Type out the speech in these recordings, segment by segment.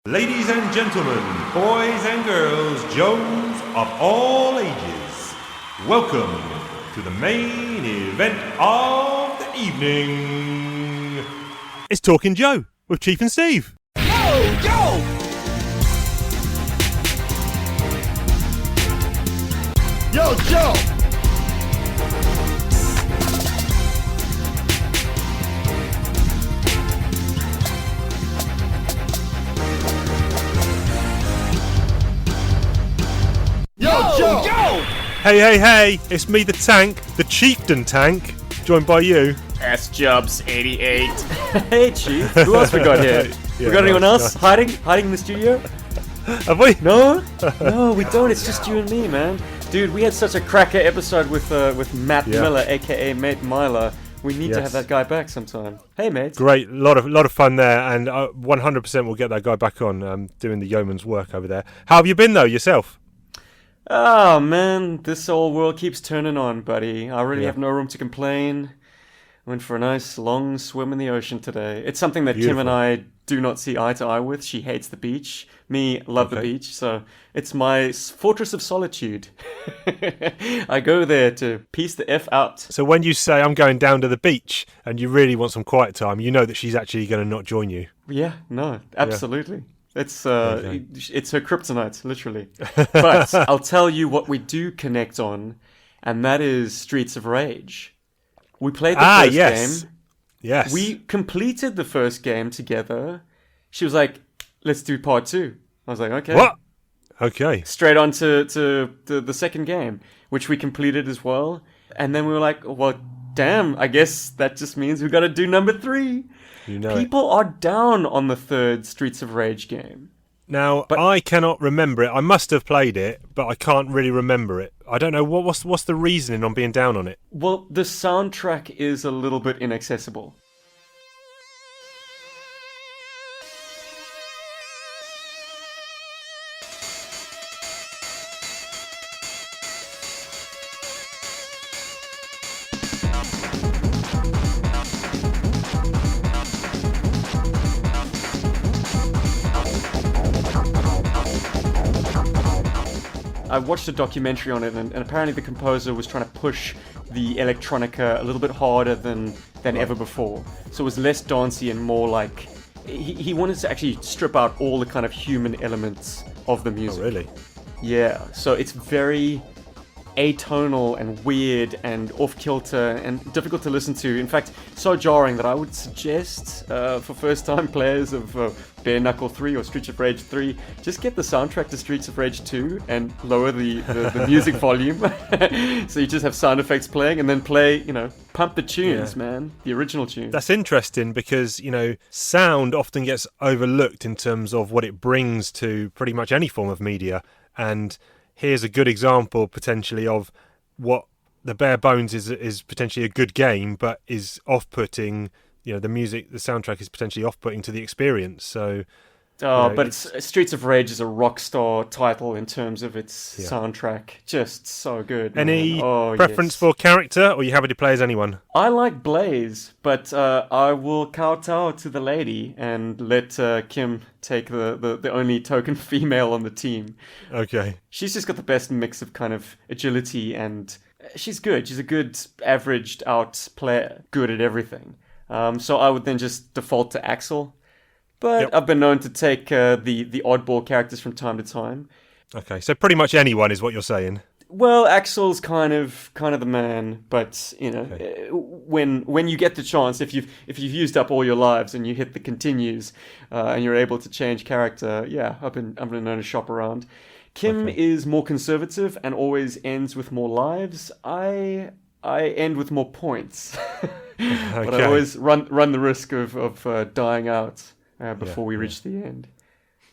Ladies and gentlemen, boys and girls, Joes of all ages, welcome to the main event of the evening. It's Talking Joe with Chief and Steve. Yo, Joe! Yo, Joe! Joe! Hey, it's me, the tank, the chieftain tank, joined by you. S-Jubs88. Hey, Chief. Who else we got here? Yeah, we got anyone else nice. hiding in the studio? Have we? No, we don't. It's just you and me, man. Dude, we had such a cracker episode with Matt Miller, aka Mate Myler. We need to have that guy back sometime. Hey, mate. Great, lot of fun there, and 100% we'll get that guy back on doing the yeoman's work over there. How have you been though yourself? Oh man, this old world keeps turning on, buddy. I really have no room to complain. Went for a nice long swim in the ocean today. It's something that Beautiful. Kim and I do not see eye to eye with. She hates the beach. Me, love the beach. So it's my fortress of solitude. I go there to peace the F out. So when you say I'm going down to the beach and you really want some quiet time, you know that she's actually going to not join you. Yeah, no, absolutely. It's her kryptonite, literally. But I'll tell you what we do connect on, and that is Streets of Rage. We played the first game. Yes. We completed the first game together. She was like, let's do part 2. I was like, okay. What? Okay. Straight on to the second game, which we completed as well. And then we were like, well, damn, I guess that just means we've got to do number 3. You know People are down on the third Streets of Rage game. Now, I cannot remember it. I must have played it, but I can't really remember it. I don't know, what's the reasoning on being down on it? Well, the soundtrack is a little bit inaccessible. I watched a documentary on it, and apparently the composer was trying to push the electronica a little bit harder than ever before. So it was less dancey and more like... He wanted to actually strip out all the kind of human elements of the music. Oh, really? Yeah, so it's very atonal and weird and off-kilter and difficult to listen to. In fact, so jarring that I would suggest for first-time players of Bare Knuckle 3 or Streets of Rage 3, just get the soundtrack to Streets of Rage 2 and lower the music volume. So you just have sound effects playing and then play, pump the tunes, man. The original tunes. That's interesting because, sound often gets overlooked in terms of what it brings to pretty much any form of media. And here's a good example, potentially, of what the bare bones is potentially a good game, but is off-putting. The music, the soundtrack is potentially off-putting to the experience. So, but Streets of Rage is a rock star title in terms of its soundtrack. Just so good. Any preference for character, or you happy to play as anyone? I like Blaze, but I will kowtow to the lady and let Kim take the only token female on the team. Okay. She's just got the best mix of kind of agility, and she's good. She's a good averaged out player, good at everything. So I would then just default to Axel. But I've been known to take the oddball characters from time to time. Okay, so pretty much anyone is what you're saying. Well, Axel's kind of the man, but when you get the chance, if you've used up all your lives and you hit the continues and you're able to change character, I've been known to shop around. Kim is more conservative and always ends with more lives. I end with more points, but I always run the risk of dying out before we reach the end.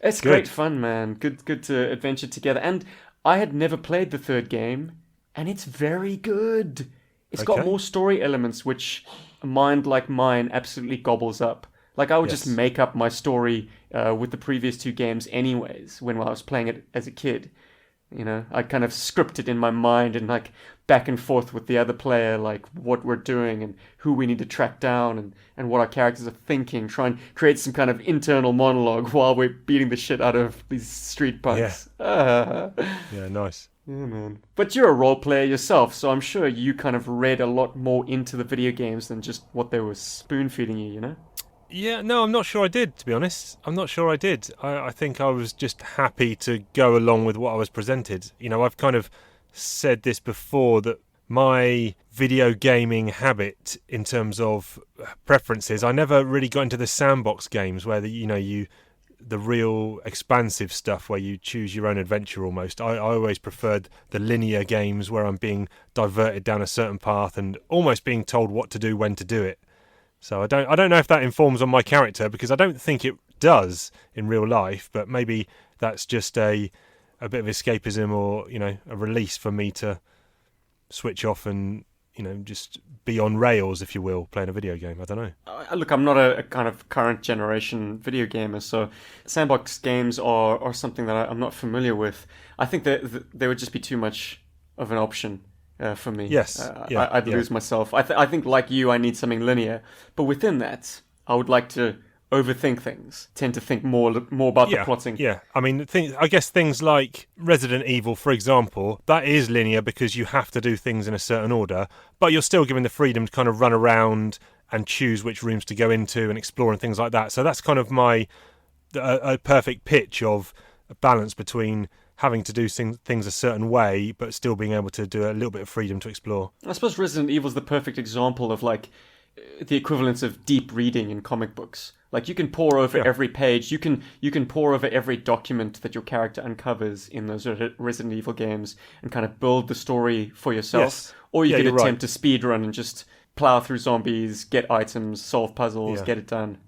It's great fun, man. Good to adventure together. And I had never played the third game, and it's very good. It's got more story elements, which a mind like mine absolutely gobbles up. Like, I would just make up my story with the previous 2 games anyways, when I was playing it as a kid. You know, I kind of script it in my mind and like back and forth with the other player, like what we're doing and who we need to track down and what our characters are thinking. Try and create some kind of internal monologue while we're beating the shit out of these street punks. Yeah, nice. Yeah, man. But you're a role player yourself, so I'm sure you kind of read a lot more into the video games than just what they were spoon feeding you, you know? Yeah, no, I'm not sure I did, to be honest. I'm not sure I did. I think I was just happy to go along with what I was presented. You know, I've kind of said this before, that my video gaming habit in terms of preferences, I never really got into the sandbox games where, the real expansive stuff where you choose your own adventure almost. I always preferred the linear games where I'm being diverted down a certain path and almost being told what to do when to do it. So I don't know if that informs on my character, because I don't think it does in real life, but maybe that's just a bit of escapism or, a release for me to switch off and, just be on rails, if you will, playing a video game. I don't know. Look, I'm not a kind of current generation video gamer, so sandbox games are something that I'm not familiar with. I think that they would just be too much of an option. For me, yes, I'd lose myself. I think, like you, I need something linear. But within that, I would like to overthink things. Tend to think more about the plotting. Yeah, I mean, I guess things like Resident Evil, for example, that is linear because you have to do things in a certain order, but you're still given the freedom to kind of run around and choose which rooms to go into and explore and things like that. So that's kind of a perfect pitch of a balance between having to do things a certain way, but still being able to do a little bit of freedom to explore. I suppose Resident Evil is the perfect example of like the equivalence of deep reading in comic books. Like you can pore over every page, you can pore over every document that your character uncovers in those Resident Evil games and kind of build the story for yourself. Yes. Or you can attempt to speedrun and just plow through zombies, get items, solve puzzles, get it done.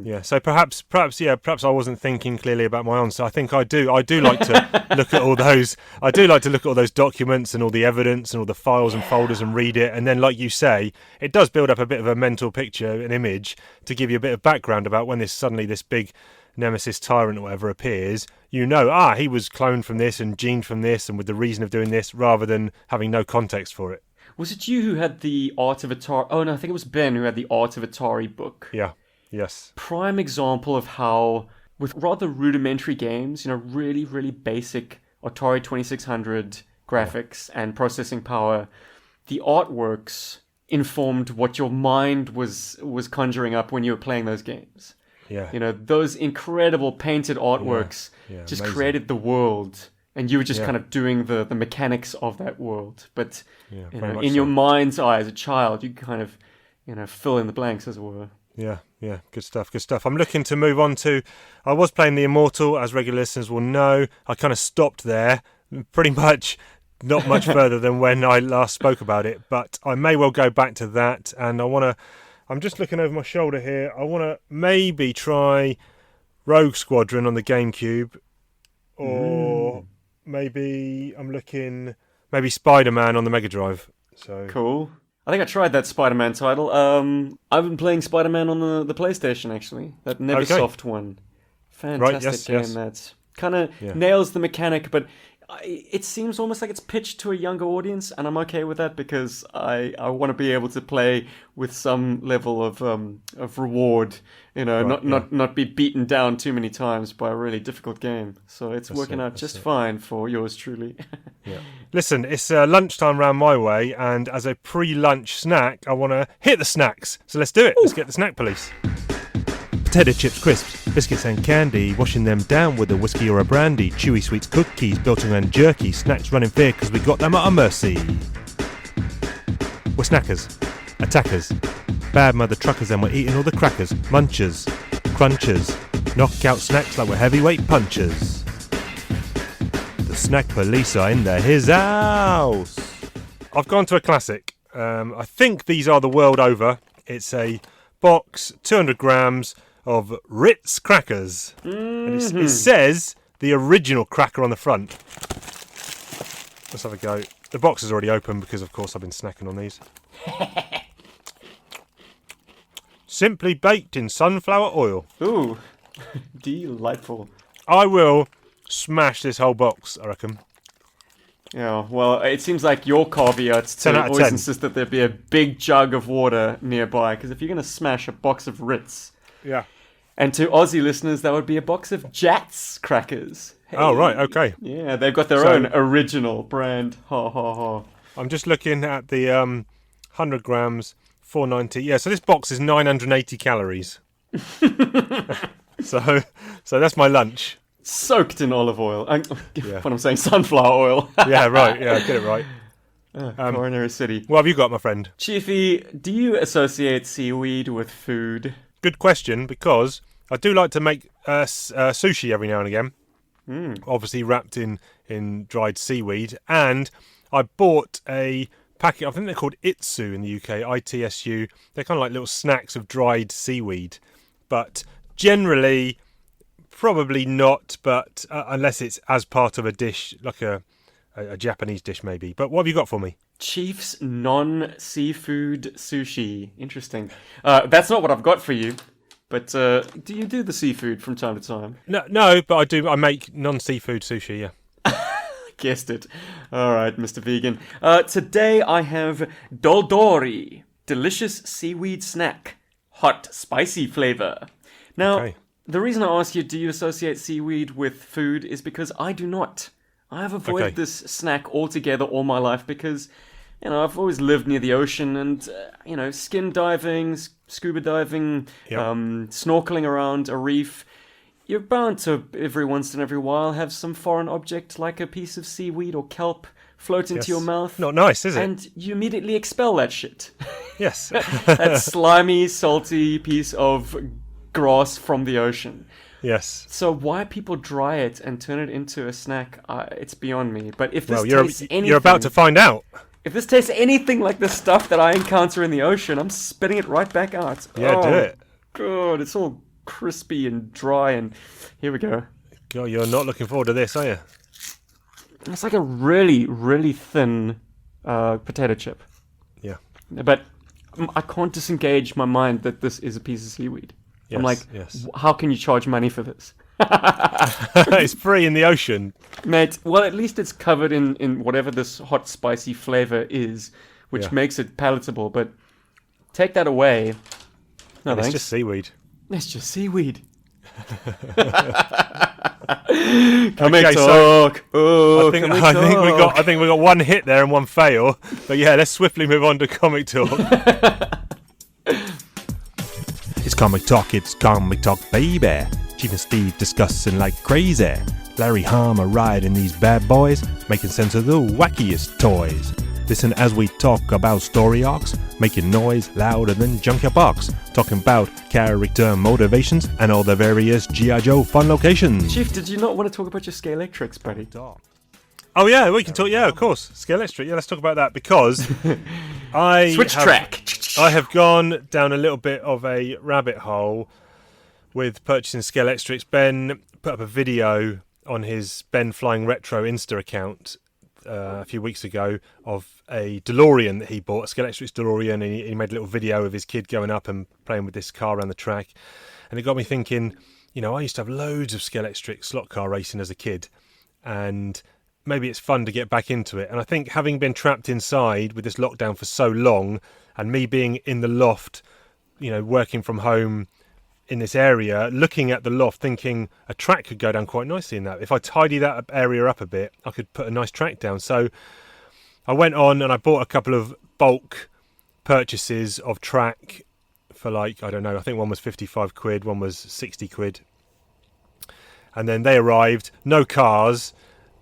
Yeah, so perhaps I wasn't thinking clearly about my answer. I think I do like to look at all those. I do like to look at all those documents and all the evidence and all the files and folders and read it. And then, like you say, it does build up a bit of a mental picture, an image, to give you a bit of background about when this big nemesis tyrant or whatever appears. He was cloned from this and gened from this and with the reason of doing this, rather than having no context for it. Was it you who had the Art of Atari? Oh no, I think it was Ben who had the Art of Atari book. Yeah. Yes. Prime example of how, with rather rudimentary games, really, really basic Atari 2600 graphics and processing power, the artworks informed what your mind was conjuring up when you were playing those games. Yeah. Those incredible painted artworks just amazing. Created the world, and you were just kind of doing the mechanics of that world. But in your mind's eye as a child, you kind of fill in the blanks, as it were. Yeah, good stuff. I'm looking to move on to... I was playing The Immortal, as regular listeners will know. I kind of stopped there, pretty much not much further than when I last spoke about it, but I may well go back to that, and I'm just looking over my shoulder here. I want to maybe try Rogue Squadron on the GameCube, or maybe I'm looking... maybe Spider-Man on the Mega Drive. So cool. I think I tried that Spider-Man title. I've been playing Spider-Man on the PlayStation, actually. That Neversoft one. Fantastic game. That kind of nails the mechanic, but it seems almost like it's pitched to a younger audience, and I'm okay with that because I want to be able to play with some level of reward, not be beaten down too many times by a really difficult game. So it's working out just fine for yours truly. Yeah. Listen, it's lunchtime round my way, and as a pre-lunch snack, I want to hit the snacks. So let's do it. Ooh. Let's get the snack police. Potato chips, crisps, biscuits and candy, washing them down with a whiskey or a brandy, chewy sweets, cookies, built-in and jerky, snacks running fair because we got them at our mercy. We're snackers, attackers, bad mother truckers, and we're eating all the crackers, munchers, crunchers, knockout snacks like we're heavyweight punchers. The snack police are in his house. I've gone to a classic. I think these are the world over. It's a box, 200 grams of Ritz crackers. Mm-hmm. And it says the original cracker on the front. Let's have a go. The box is already open because, of course, I've been snacking on these. Simply baked in sunflower oil. Ooh, delightful. I will smash this whole box, I reckon. Yeah, well, it seems like your caveats 10 to out of always 10. insist that there be a big jug of water nearby, because if you're going to smash a box of Ritz, Yeah. and to Aussie listeners, that would be a box of Jats crackers. Hey. Oh, right, okay. Yeah, they've got their So- own original brand. Ha ha ha. I'm just looking at the 100 grams, 490. Yeah, so this box is 980 calories. so that's my lunch. Soaked in olive oil. Yeah. What I'm saying, sunflower oil. Yeah, right. Yeah, get it right. Coronary City. What have you got, my friend? Chiefy, do you associate seaweed with food? Good question, because I do like to make sushi every now and again. Obviously wrapped in dried seaweed. And I bought a packet, I think they're called Itsu in the UK, ITSU. They're kind of like little snacks of dried seaweed. But generally, probably not, but unless it's as part of a dish, like a Japanese dish maybe. But what have you got for me? Chief's non-seafood sushi. Interesting. That's not what I've got for you. But do you do the seafood from time to time? No, but I do. I make non-seafood sushi, yeah. Guessed it. All right, Mr. Vegan. Today I have Doldori, delicious seaweed snack, hot spicy flavor. Now, Okay. the reason I ask you, do you associate seaweed with food, is because I do not. I have avoided Okay. this snack altogether all my life because, I've always lived near the ocean and, skin diving, scuba diving, Yep. snorkeling around a reef. You're bound to, every once in every while, have some foreign object like a piece of seaweed or kelp float into Yes. your mouth. Not nice, is it? And you immediately expel that shit. Yes. That slimy, salty piece of grass from the ocean. Yes. So why people dry it and turn it into a snack, it's beyond me. But if this Well, tastes anything, you're about to find out. if this tastes anything like the stuff that I encounter in the ocean, I'm spitting it right back out. Yeah, do it. God, it's all crispy and dry, and here we go. God, you're not looking forward to this, are you? It's like a really, really thin potato chip. Yeah. But I can't disengage my mind that this is a piece of seaweed. I'm Yes, like, yes. how can you charge money for this? It's free in the ocean. Mate, well, at least it's covered in whatever this hot, spicy flavor is, which Yeah. makes it palatable. But take that away. No, It's thanks. just seaweed. It's just seaweed. Okay, talk. Oh, I think we got one hit there and one fail. But yeah, let's swiftly move on to comic talk. It's comic talk, baby. Chief and Steve discussing like crazy. Larry Harmer riding these bad boys, making sense of the wackiest toys. Listen as we talk about story arcs, making noise louder than Junkyard Box, talking about character motivations and all the various G.I. Joe fun locations. Chief, did you not want to talk about your Scalextrics, buddy? Oh yeah, we can talk. Yeah, of course, Scalextric. Yeah, let's talk about that because I have gone down a little bit of a rabbit hole with purchasing Scalextrics. Ben put up a video on his Ben Flying Retro Insta account a few weeks ago of a DeLorean that he bought, a Scalextric DeLorean, and he made a little video of his kid going up and playing with this car around the track. And it got me thinking, I used to have loads of Scalextric slot car racing as a kid, and maybe it's fun to get back into it. And I think having been trapped inside with this lockdown for so long, and me being in the loft, working from home in this area, looking at the loft, thinking a track could go down quite nicely in that. If I tidy that area up a bit, I could put a nice track down. So I went on and I bought a couple of bulk purchases of track for I think one was 55 quid, one was 60 quid. And then they arrived, no cars,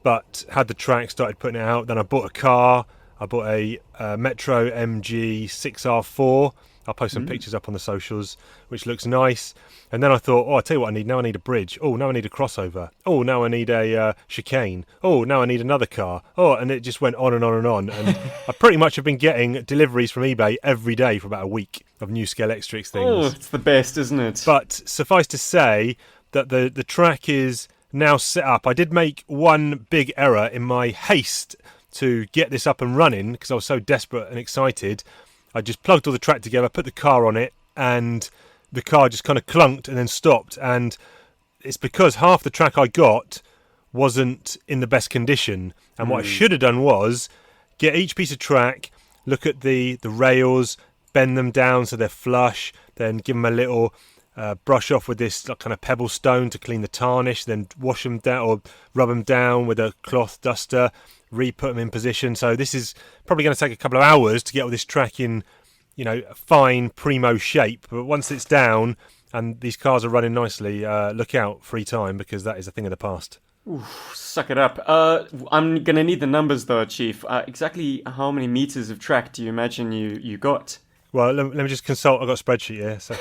but had the track, started putting it out. Then I bought a car. I bought a Metro MG 6R4. I'll post some pictures up on the socials, which looks nice. And then I thought, I'll tell you what I need. Now I need a bridge. Oh, now I need a crossover. Oh, now I need a chicane. Oh, now I need another car. Oh, and it just went on and on and on. And I pretty much have been getting deliveries from eBay every day for about a week of new Scalextric things. Oh, it's the best, isn't it? But suffice to say that the track is now set up. I did make one big error in my haste to get this up and running because I was so desperate and excited. I just plugged all the track together, put the car on it, and the car just kind of clunked and then stopped. And it's because half the track I got wasn't in the best condition. And what I should have done was get each piece of track, look at the rails, bend them down so they're flush, then give them a little brush off with this kind of pebble stone to clean the tarnish, then wash them down or rub them down with a cloth duster, re-put them in position. So this is probably going to take a couple of hours to get all this track in, fine primo shape. But once it's down and these cars are running nicely, look out, free time, because that is a thing of the past. Oof, suck it up. I'm going to need the numbers though, Chief. Exactly how many meters of track do you imagine you got? Well, let me just consult. I've got a spreadsheet here. So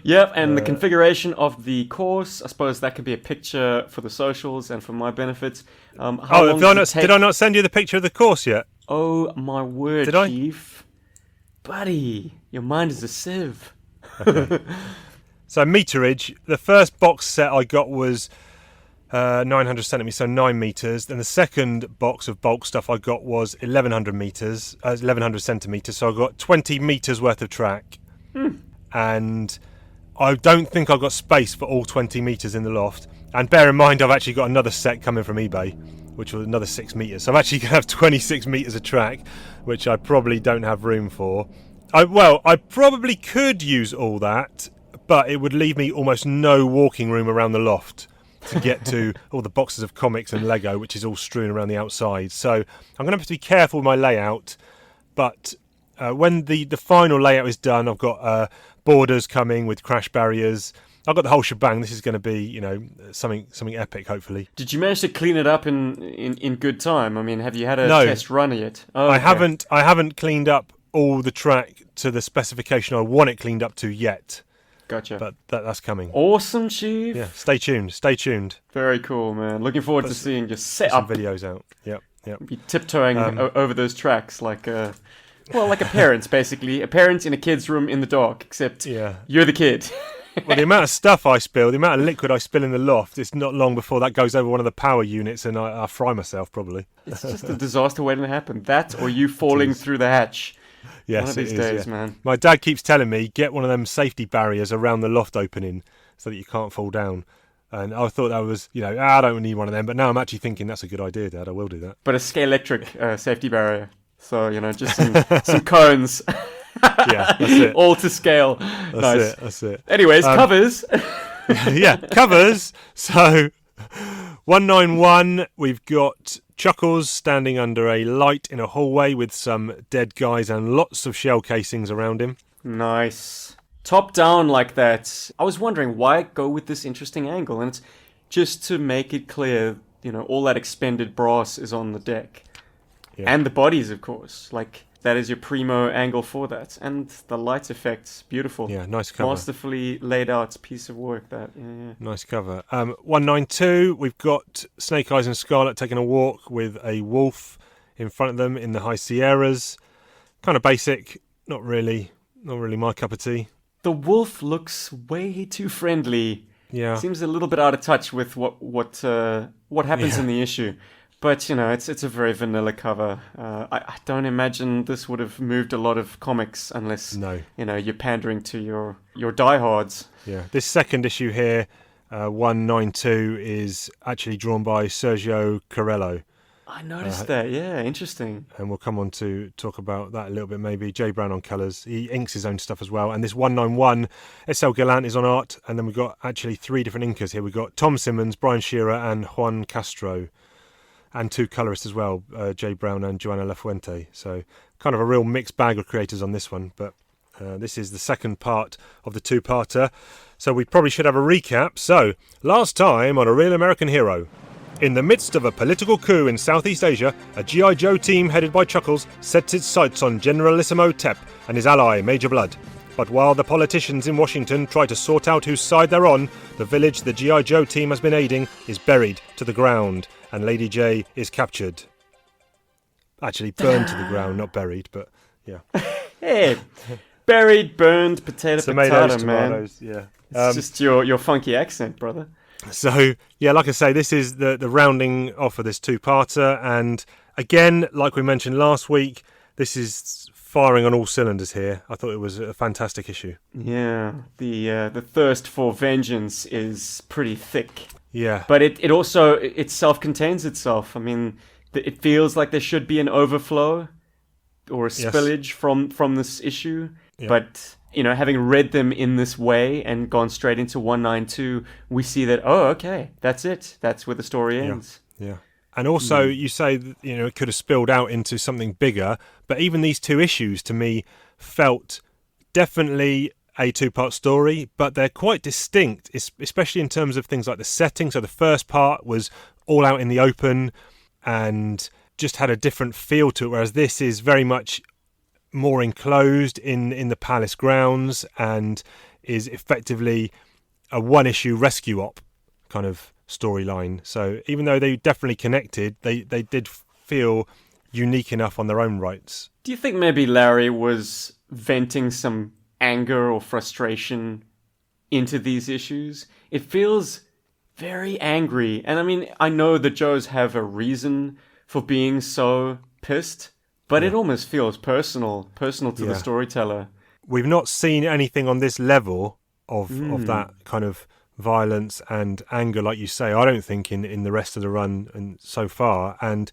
Yep, and the configuration of the course. I suppose that could be a picture for the socials and for my benefit. did I not send you the picture of the course yet? Oh my word, Did I? Chief. Buddy, your mind is a sieve. Okay. So meterage, the first box set I got was 900 centimeters, so 9 meters. Then the second box of bulk stuff I got was 1100 centimeters. So I got 20 meters worth of track. And I don't think I've got space for all 20 meters in the loft. And bear in mind, I've actually got another set coming from eBay, which was another 6 meters. So I'm actually going to have 26 meters of track, which I probably don't have room for. I probably could use all that, but it would leave me almost no walking room around the loft to get to all the boxes of comics and Lego, which is all strewn around the outside. So I'm going to have to be careful with my layout. But when the final layout is done, I've got borders coming with crash barriers. I've got the whole shebang. This is going to be, something epic, hopefully. Did you manage to clean it up in good time? I mean, have you had a No. test run yet? Oh, I okay. haven't cleaned up all the track to the specification I want it cleaned up to yet. Gotcha. But that's coming. Awesome, Chief. Yeah, stay tuned. Very cool, man. Looking forward to seeing your Put setup. some videos out. Yep. Be tiptoeing over those tracks like a parent, basically. A parent in a kid's room in the dark, except you're the kid. Well, the amount of stuff I spill, the amount of liquid I spill in the loft, it's not long before that goes over one of the power units and I fry myself, probably. It's just a disaster waiting to happen. That or you falling through the hatch. Yes, one of these days, man. My dad keeps telling me, get one of them safety barriers around the loft opening so that you can't fall down. And I thought that was, I don't need one of them. But now I'm actually thinking that's a good idea, Dad. I will do that. But a Scalextric safety barrier. So, just some cones. Yeah, that's it. All to scale. Nice. That's it. Anyways, covers. Yeah, covers. So 191, we've got Chuckles standing under a light in a hallway with some dead guys and lots of shell casings around him. Nice. Top down like that. I was wondering why go with this interesting angle, and it's just to make it clear, all that expended brass is on the deck. Yeah. And the bodies, of course. Like, that is your primo angle for that. And the light effects, beautiful. Yeah, nice cover. Masterfully laid out piece of work, that. Yeah. Nice cover. 192, we've got Snake Eyes and Scarlet taking a walk with a wolf in front of them in the High Sierras. Kind of basic, not really my cup of tea. The wolf looks way too friendly. Yeah. Seems a little bit out of touch with what happens in the issue. But, it's a very vanilla cover. I don't imagine this would have moved a lot of comics unless, you're pandering to your diehards. Yeah. This second issue here, 192, is actually drawn by Sergio Corello. I noticed that, yeah, interesting. And we'll come on to talk about that a little bit maybe. Jay Brown on colours. He inks his own stuff as well. And this 191, S.L. Gallant is on art. And then we've got actually 3 different inkers here. We've got Tom Simmons, Brian Shearer and Juan Castro. And 2 colourists as well, Jay Brown and Joanna Lafuente. So kind of a real mixed bag of creators on this one. But this is the second part of the 2-parter. So we probably should have a recap. So, last time on A Real American Hero. In the midst of a political coup in Southeast Asia, a G.I. Joe team headed by Chuckles sets its sights on Generalissimo Tep and his ally, Major Blood. But while the politicians in Washington try to sort out whose side they're on, the village the G.I. Joe team has been aiding is buried to the ground, and Lady Jaye is captured. Actually, burned to the ground, not buried, but yeah. Hey, buried, burned, potato, Tomatoes, man. tomatoes, yeah. It's just your funky accent, brother. So, yeah, like I say, this is the rounding off of this 2-parter. And again, like we mentioned last week, this is firing on all cylinders here. I thought it was a fantastic issue. Yeah, the thirst for vengeance is pretty thick. Yeah. But it self-contains itself. I mean, it feels like there should be an overflow or a spillage from this issue. Yeah. But, having read them in this way and gone straight into 192, we see that, okay, that's it. That's where the story ends. Yeah. And also, you say that, it could have spilled out into something bigger, but even these two issues, to me, felt definitely a two-part story, but they're quite distinct, especially in terms of things like the setting. So the first part was all out in the open and just had a different feel to it, whereas this is very much more enclosed in the palace grounds and is effectively a one-issue rescue op kind of storyline. So even though they definitely connected, they did feel unique enough on their own rights. Do you think maybe Larry was venting some anger or frustration into these issues? It feels very angry. And I mean, I know the Joes have a reason for being so pissed, but it almost feels personal to the storyteller. We've not seen anything on this level of that kind of violence and anger, like you say, I don't think in the rest of the run and so far. And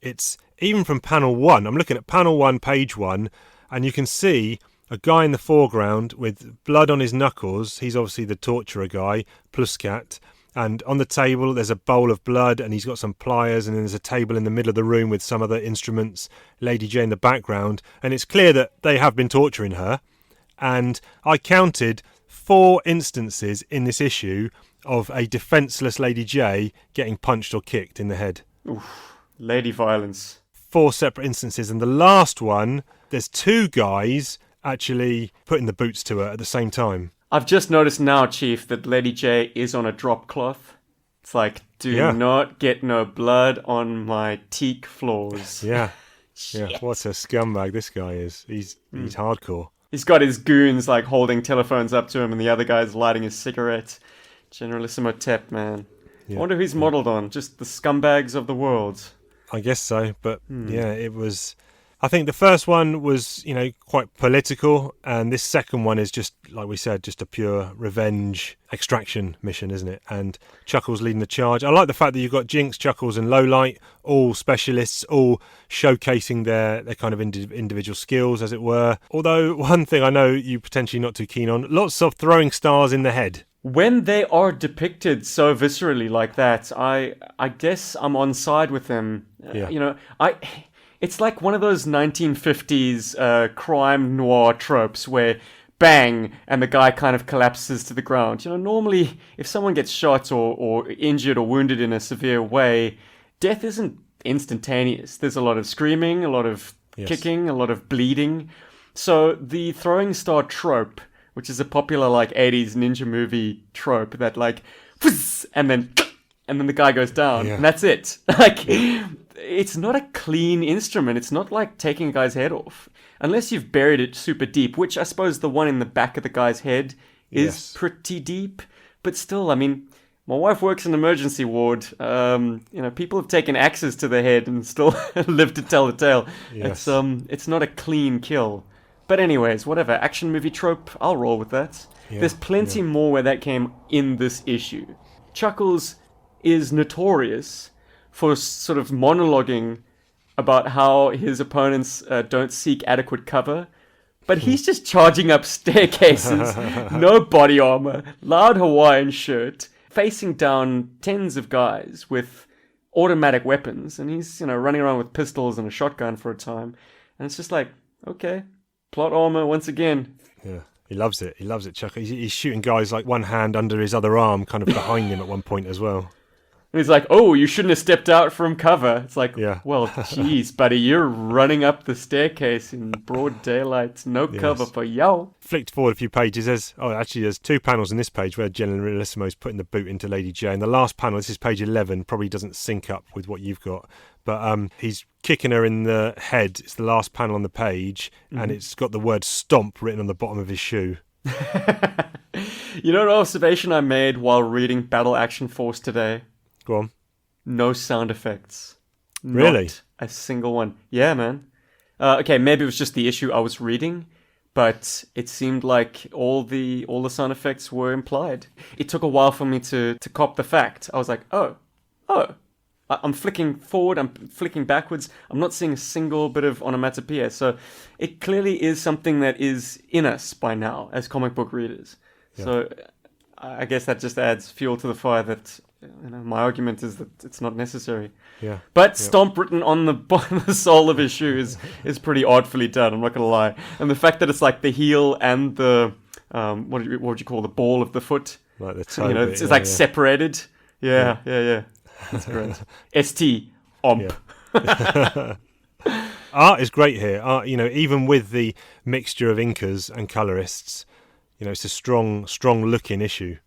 it's even from panel 1, I'm looking at panel 1, page 1, and you can see a guy in the foreground with blood on his knuckles. He's obviously the torturer guy, Pluscat. And on the table, there's a bowl of blood, and he's got some pliers, and then there's a table in the middle of the room with some other instruments, Lady Jaye in the background. And it's clear that they have been torturing her. And I counted 4 instances in this issue of a defenceless Lady Jaye getting punched or kicked in the head. Oof, lady violence. 4 separate instances. And the last one, there's 2 guys actually putting the boots to her at the same time. I've just noticed now, Chief, that Lady Jaye is on a drop cloth. It's like, do not get no blood on my teak floors. Yeah. Yeah. What a scumbag this guy is. He's hardcore. He's got his goons like holding telephones up to him and the other guy's lighting his cigarette. Generalissimo Tep, man. Yeah. I wonder who he's modelled on. Just the scumbags of the world. I guess so, but it was... I think the first one was, quite political, and this second one is just, like we said, just a pure revenge extraction mission, isn't it? And Chuckles leading the charge. I like the fact that you've got Jinx, Chuckles and Lowlight, all specialists, all showcasing their kind of individual skills, as it were. Although, one thing I know you're potentially not too keen on, lots of throwing stars in the head. When they are depicted so viscerally like that, I guess I'm on side with them. Yeah. It's like one of those 1950s crime noir tropes where bang, and the guy kind of collapses to the ground. Normally, if someone gets shot or injured or wounded in a severe way, death isn't instantaneous. There's a lot of screaming, a lot of kicking, a lot of bleeding. So the throwing star trope, which is a popular 80s ninja movie trope that and then the guy goes down, and that's it. It's not a clean instrument. It's not like taking a guy's head off. Unless you've buried it super deep, which I suppose the one in the back of the guy's head is pretty deep. But still, I mean, my wife works in an emergency ward. People have taken axes to the head and still lived to tell the tale. Yes. It's not a clean kill. But anyways, whatever. Action movie trope, I'll roll with that. Yeah, there's plenty more where that came in this issue. Chuckles is notorious for sort of monologuing about how his opponents don't seek adequate cover. But he's just charging up staircases, no body armor, loud Hawaiian shirt, facing down tens of guys with automatic weapons. And he's, running around with pistols and a shotgun for a time. And it's just like, okay, plot armor once again. Yeah, he loves it. He loves it, Chuck. He's shooting guys like one hand under his other arm, kind of behind him at one point as well. And he's like, oh, you shouldn't have stepped out from cover. It's like, well, geez, buddy, you're running up the staircase in broad daylight. No cover for you. Flicked forward a few pages. There's 2 panels in this page where Generalissimo's putting the boot into Lady Jaye. And the last panel, this is page 11, probably doesn't sync up with what you've got. But he's kicking her in the head. It's the last panel on the page. And it's got the word stomp written on the bottom of his shoe. You know an observation I made while reading Battle Action Force today? Go on. No sound effects. Really? Not a single one. Yeah, man. Okay, maybe it was just the issue I was reading, but it seemed like all the sound effects were implied. It took a while for me to cop the fact. I was like, oh, I'm flicking forward, I'm flicking backwards. I'm not seeing a single bit of onomatopoeia. So it clearly is something that is in us by now as comic book readers. Yeah. So I guess that just adds fuel to the fire that my argument is that it's not necessary. Yeah. But stomp written on the sole of his shoe is pretty oddly done, I'm not going to lie. And the fact that it's like the heel and the, what would you call the ball of the foot? Like the toe bit, it's like separated. Yeah. That's great. ST omp. Yeah. Art is great here. Art, even with the mixture of inkers and colorists, it's a strong looking issue.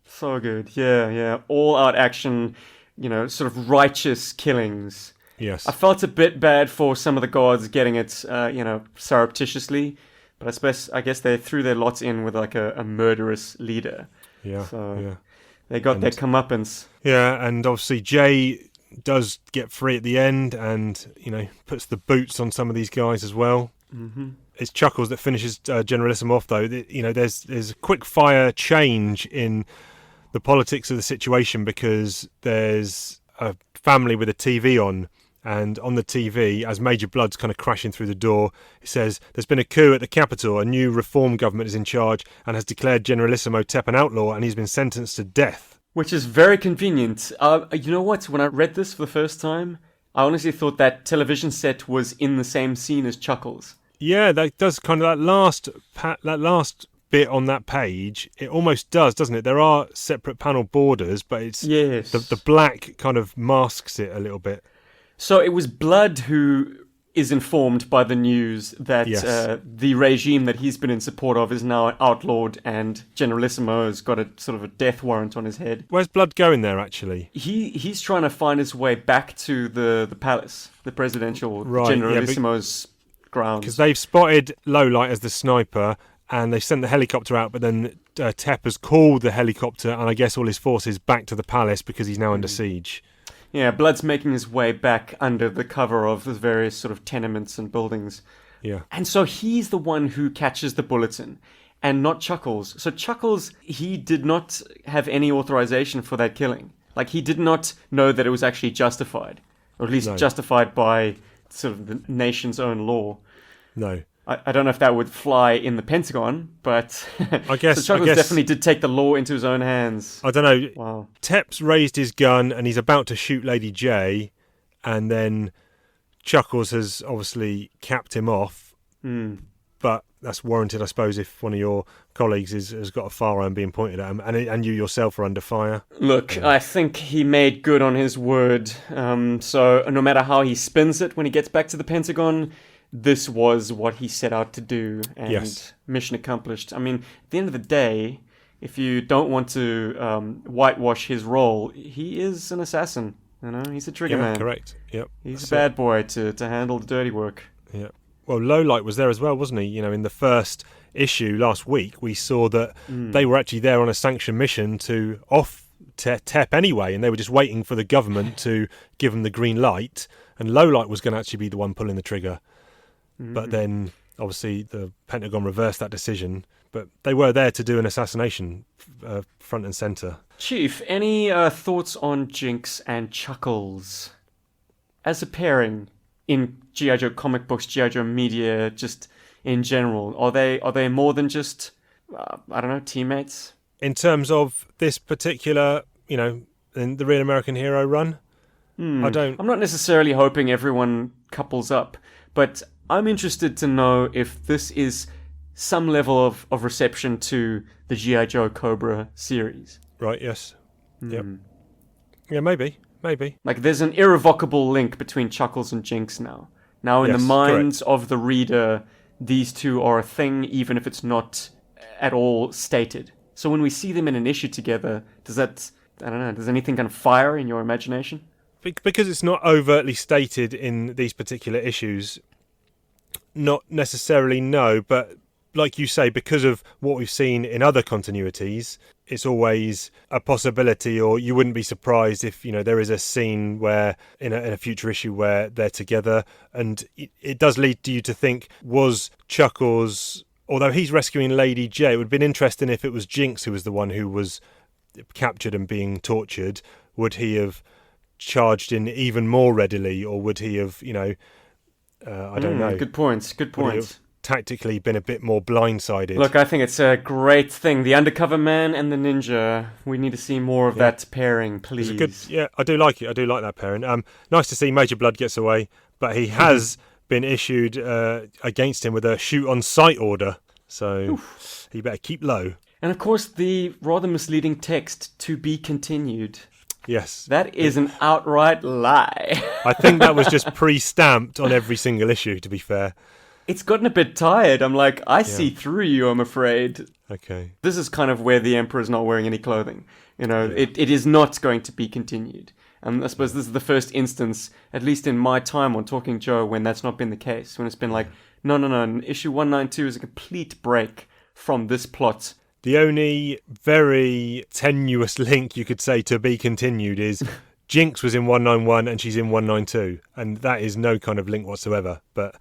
So good. Yeah. All out action, sort of righteous killings. Yes. I felt a bit bad for some of the gods getting it, surreptitiously, but I guess they threw their lots in with like a murderous leader. Yeah. So yeah. They got their comeuppance. Yeah, and obviously Jaye does get free at the end and, puts the boots on some of these guys as well. Mm-hmm. It's Chuckles that finishes Generalissimo off, though. There's a quick fire change in the politics of the situation because there's a family with a TV on, and on the TV, as Major Blood's kind of crashing through the door, it says, "There's been a coup at the capital. A new reform government is in charge and has declared Generalissimo Tep an outlaw, and he's been sentenced to death." Which is very convenient. You know what? When I read this for the first time, I honestly thought that television set was in the same scene as Chuckles. Yeah, that does kind of that last bit on that page. It almost does, doesn't it? There are separate panel borders, but it's the black kind of masks it a little bit. So it was Blood who is informed by the news that the regime that he's been in support of is now outlawed, and Generalissimo's got a sort of a death warrant on his head. Where's Blood going there, actually? He's trying to find his way back to the palace, the presidential Generalissimo's grounds. Because they've spotted Lowlight as the sniper, and they sent the helicopter out, but then Tep has called the helicopter, and I guess all his forces back to the palace because he's now under siege. Yeah, Blood's making his way back under the cover of the various sort of tenements and buildings. Yeah. And so he's the one who catches the bulletin, and not Chuckles. So Chuckles, he did not have any authorization for that killing. Like, he did not know that it was actually justified, or at least justified by sort of the nation's own law. No. I don't know if that would fly in the Pentagon, but I guess so Chuckles definitely did take the law into his own hands. I don't know. Wow. Tep's raised his gun and he's about to shoot Lady Jaye, and then Chuckles has obviously capped him off. But that's warranted, I suppose, if one of your colleagues has got a firearm being pointed at him, and you yourself are under fire. Look, I think he made good on his word. So no matter how he spins it when he gets back to the Pentagon, this was what he set out to do, and mission accomplished. I mean, at the end of the day, if you don't want to whitewash his role, he is an assassin. He's a trigger man. Correct. Yep. He's a bad boy to handle the dirty work. Yeah. Well, Lowlight was there as well, wasn't he? In the first issue last week, we saw that they were actually there on a sanctioned mission to off Tep anyway, and they were just waiting for the government to give them the green light, and Lowlight was going to actually be the one pulling the trigger. But then, obviously, the Pentagon reversed that decision. But they were there to do an assassination, front and centre. Chief, any thoughts on Jinx and Chuckles as a pairing in G.I. Joe comic books, G.I. Joe media, just in general? Are they more than just, teammates? In terms of this particular, in the Real American Hero run? I'm not necessarily hoping everyone couples up, but I'm interested to know if this is some level of reception to the G.I. Joe Cobra series. Right, yes. Yep. Yeah, maybe. Like, there's an irrevocable link between Chuckles and Jinx now. Now, in the minds of the reader, these two are a thing, even if it's not at all stated. So when we see them in an issue together, does anything kind of fire in your imagination? Because it's not overtly stated in these particular issues, not necessarily, no, but like you say, because of what we've seen in other continuities, it's always a possibility, or you wouldn't be surprised if, there is a scene where in a future issue where they're together. And it does lead you to think, was Chuckles, although he's rescuing Lady Jaye, it would have been interesting if it was Jinx who was the one who was captured and being tortured. Would he have charged in even more readily, or would he have, I don't know. Good points. Tactically been a bit more blindsided. Look, I think it's a great thing. The undercover man and the ninja. We need to see more of that pairing, please. I do like it. I do like that pairing. Nice to see Major Blood gets away, but he has been issued against him with a shoot on sight order. So he better keep low. And of course, the rather misleading text, "to be continued." Yes. That is an outright lie. I think that was just pre-stamped on every single issue, to be fair. It's gotten a bit tired. I'm like, I see through you, I'm afraid. Okay. This is kind of where the Emperor's not wearing any clothing. It is not going to be continued. And I suppose this is the first instance, at least in my time on Talking Joe, when that's not been the case. When it's been like, no, issue 192 is a complete break from this plot. The only very tenuous link you could say to be continued is Jinx was in 191 and she's in 192, and that is no kind of link whatsoever. But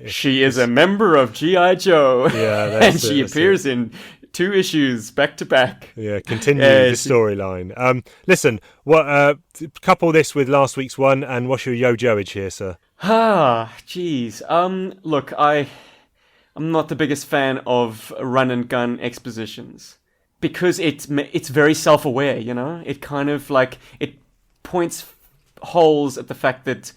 she is a member of G.I. Joe, and she appears in 2 issues back to back. Yeah, continue the storyline. Listen, what couple this with last week's one, and what's your yo-joage here, sir? Geez. Look, I'm not the biggest fan of run and gun expositions. Because it's very self-aware, It kind of it points holes at the fact that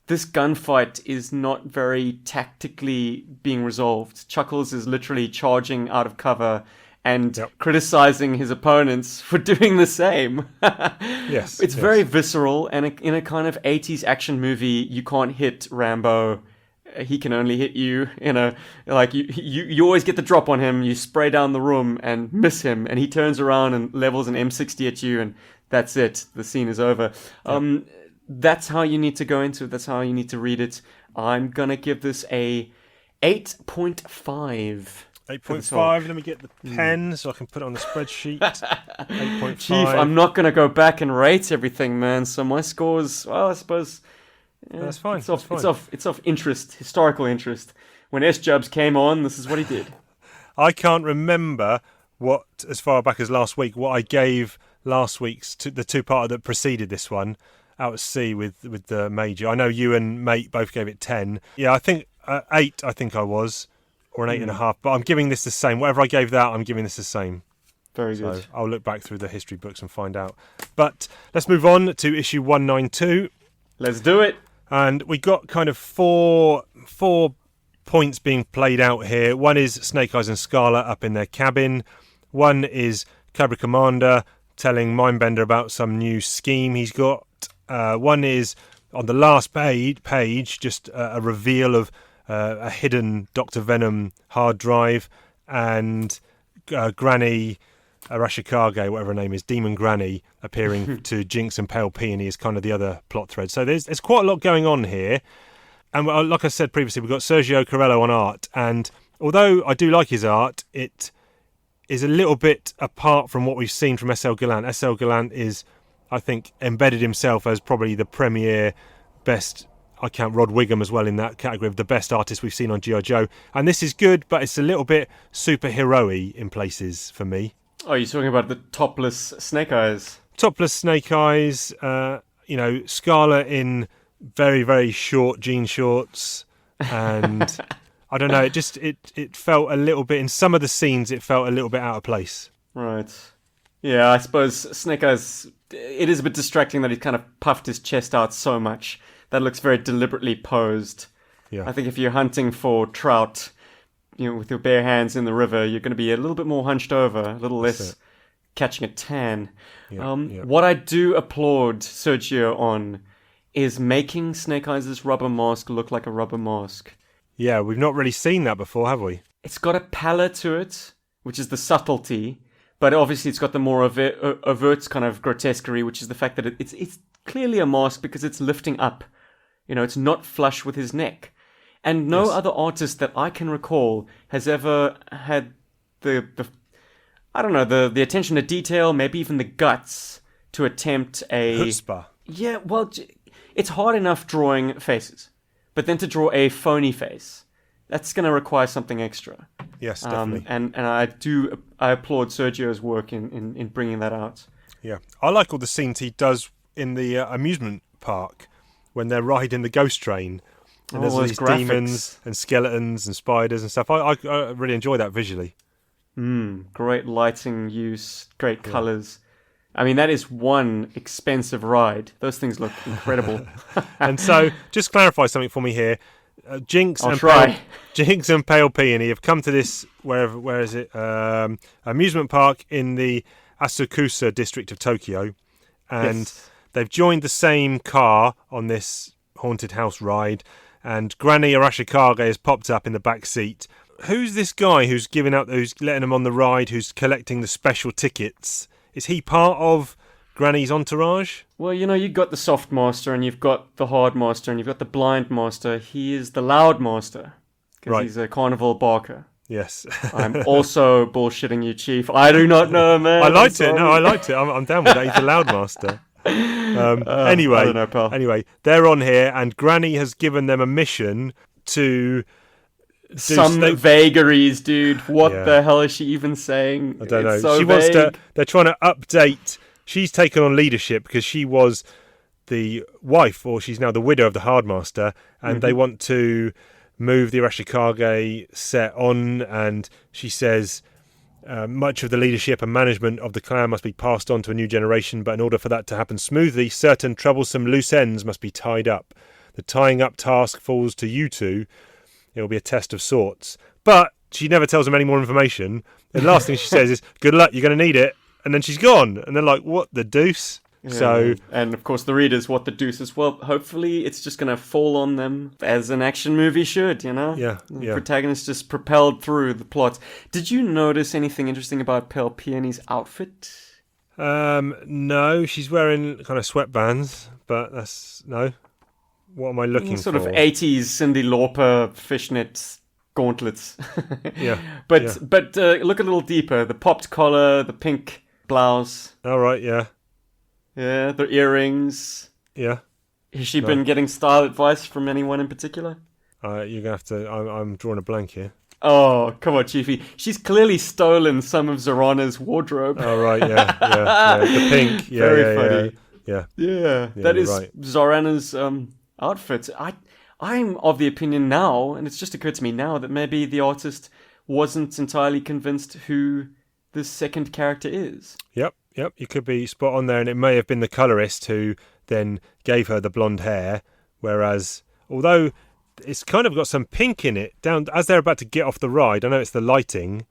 this gunfight is not very tactically being resolved. Chuckles is literally charging out of cover and criticizing his opponents for doing the same. Yes. It's very visceral, and in a kind of 80s action movie, you can't hit Rambo. He can only hit you, you always get the drop on him, you spray down the room and miss him, and he turns around and levels an M60 at you, and that's it. The scene is over. That's how you need to go into it. That's how you need to read it. I'm going to give this a 8.5. 8.5, let me get the pen so I can put it on the spreadsheet. 8.5. Chief, I'm not going to go back and rate everything, man, so my scores, well, I suppose... Yeah, that's fine. It's of interest, historical interest. When S-Jubs came on, this is what he did. I can't remember what, as far back as last week, what I gave last week's the two-parter that preceded this one, Out at Sea with the Major. I know you and Mate both gave it 10. Yeah, I think 8. I think I was, or an 8.5. But I'm giving this the same. Whatever I gave that, I'm giving this the same. Very good. So I'll look back through the history books and find out. But let's move on to issue 192. Let's do it. And we got kind of four points being played out here. One is Snake Eyes and Scarlet up in their cabin. One is Cobra Commander telling Mindbender about some new scheme he's got. One is on the last page, just a reveal of a hidden Dr. Venom hard drive, and Granny Arashikage, whatever her name is, Demon Granny, appearing to Jinx and Pale Peony is kind of the other plot thread. So there's quite a lot going on here. And like I said previously, we've got Sergio Corello on art. And although I do like his art, it is a little bit apart from what we've seen from S.L. Gallant. S.L. Gallant is, I think, embedded himself as probably the premier best... I count Rod Wiggum as well in that category of the best artist we've seen on G.I. Joe. And this is good, but it's a little bit superhero-y in places for me. Oh, you're talking about the topless Snake Eyes? Topless Snake Eyes, Scarlet in very, very short jean shorts. And I don't know, it felt a little bit, in some of the scenes, it felt a little bit out of place. Right. Yeah, I suppose Snake Eyes, it is a bit distracting that he's kind of puffed his chest out so much. That looks very deliberately posed. Yeah. I think if you're hunting for trout... with your bare hands in the river, you're going to be a little bit more hunched over, a little less catching a tan. What I do applaud Sergio on is making Snake Eyes' rubber mask look like a rubber mask. Yeah, we've not really seen that before, have we? It's got a pallor to it, which is the subtlety, but obviously it's got the more overt kind of grotesquerie, which is the fact that it's clearly a mask because it's lifting up. It's not flush with his neck. And no Yes. other artist that I can recall has ever had the I don't know, the attention to detail, maybe even the guts to attempt a... Chutzpah. Yeah, well, it's hard enough drawing faces. But then to draw a phony face, that's going to require something extra. Yes, definitely. And I applaud Sergio's work in bringing that out. Yeah, I like all the scenes he does in the amusement park when they're riding the ghost train. And there's all those these graphics. demons and skeletons and spiders and stuff. I really enjoy that visually. Great lighting use, great colours. I mean, that is one expensive ride. Those things look incredible. And so, just clarify something for me here. Jinx I'll and try. Jinx and Pale Peony have come to this where is it? Amusement park in the Asakusa district of Tokyo, and Yes. they've joined the same car on this haunted house ride. And Granny Arashikage has popped up in the back seat. Who's this guy who's letting them on the ride? Who's collecting the special tickets? Is he part of Granny's entourage? Well, you've got the soft master, and you've got the hard master, and you've got the blind master. He is the loud master, because Right. he's a carnival barker. Yes. I'm also bullshitting you, Chief. I do not know, man. I liked I'm it. No, sorry. I liked it. I'm down with that. He's the loud master. Anyway, I don't know, pal. Anyway, they're on here, and Granny has given them a mission to do Some vagaries, dude. What Yeah. the hell is she even saying? I don't know. It's so She wants to. vague. They're trying to update. She's taken on leadership because she was the wife, or she's now the widow of the Hardmaster, and they want to move the Arashikage set on. And she says much of the leadership and management of the clan must be passed on to a new generation, but in order for that to happen smoothly, certain troublesome loose ends must be tied up. The tying up task falls to you two. It will be a test of sorts. But she never tells them any more information. The last thing she says is, good luck, you're going to need it. And then she's gone. And they're like, what the deuce? Yeah. So, and of course the readers, what the deuce is. Well, hopefully it's just going to fall on them as an action movie should, Yeah, The yeah. protagonist just propelled through the plot. Did you notice anything interesting about Pale Peony's outfit? no, she's wearing kind of sweatbands, but no. What am I looking Sort for? of 80s Cyndi Lauper fishnet gauntlets. Yeah. But yeah. but look a little deeper. The popped collar, the pink blouse, All right, yeah. yeah, the earrings. Yeah. Has she been getting style advice from anyone in particular? You're going to have to... I'm drawing a blank here. Oh, come on, Chiefy. She's clearly stolen some of Zorana's wardrobe. Oh, right, yeah. The pink. Yeah, Very yeah, funny. Yeah. Yeah, that you're is right. Zorana's outfit. I'm of the opinion now, and it's just occurred to me now, that maybe the artist wasn't entirely convinced who this second character is. Yep, you could be spot on there, and it may have been the colorist who then gave her the blonde hair, whereas, although it's kind of got some pink in it, down as they're about to get off the ride, I know it's the lighting,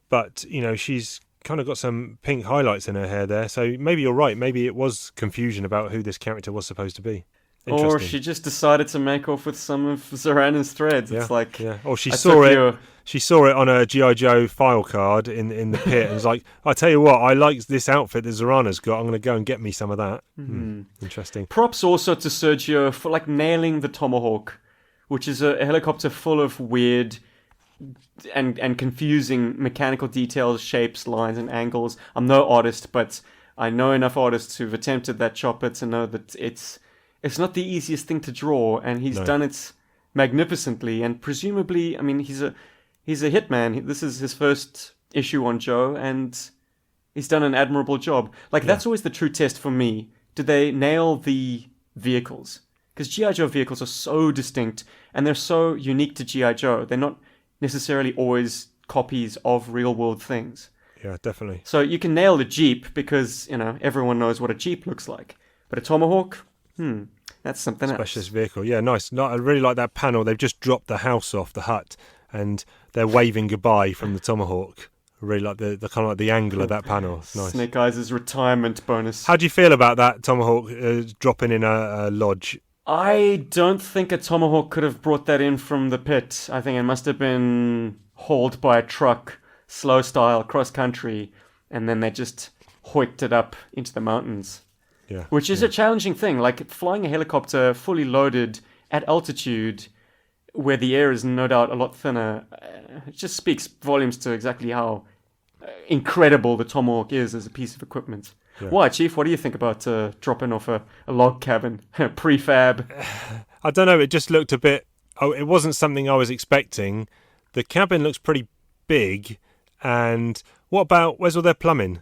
but, she's kind of got some pink highlights in her hair there, so maybe you're right, maybe it was confusion about who this character was supposed to be. Or she just decided to make off with some of Zorana's threads. Yeah, It's like, yeah. Or she I saw took it. your- She saw it on a G.I. Joe file card in the pit and was like, I tell you what, I like this outfit that Zorana's got. I'm going to go and get me some of that. Interesting. Props also to Sergio for nailing the Tomahawk, which is a helicopter full of weird and confusing mechanical details, shapes, lines, and angles. I'm no artist, but I know enough artists who've attempted that chopper to know that it's not the easiest thing to draw, and he's done it magnificently. And presumably, I mean, he's a hitman. This is his first issue on Joe, and he's done an admirable job. That's always the true test for me. Do they nail the vehicles? Because G.I. Joe vehicles are so distinct, and they're so unique to G.I. Joe. They're not necessarily always copies of real-world things. Yeah, definitely. So you can nail the Jeep because, everyone knows what a Jeep looks like. But a Tomahawk, that's something Specialist else. vehicle. Yeah, nice. No, I really like that panel. They've just dropped the house off the hut and they're waving goodbye from the Tomahawk. I really like the kind of like the angle of that panel. It's nice. Snake Eyes' retirement bonus. How do you feel about that Tomahawk dropping in a lodge? I don't think a Tomahawk could have brought that in from the pit. I think it must have been hauled by a truck, slow style, cross country, and then they just hoiked it up into the mountains. Yeah. Which is a challenging thing. Flying a helicopter fully loaded at altitude, where the air is no doubt a lot thinner. It just speaks volumes to exactly how incredible the Tomahawk is as a piece of equipment. Yeah. Why, Chief? What do you think about dropping off a log cabin, prefab? I don't know. It just looked a bit... Oh, it wasn't something I was expecting. The cabin looks pretty big. And what about... Where's all their plumbing?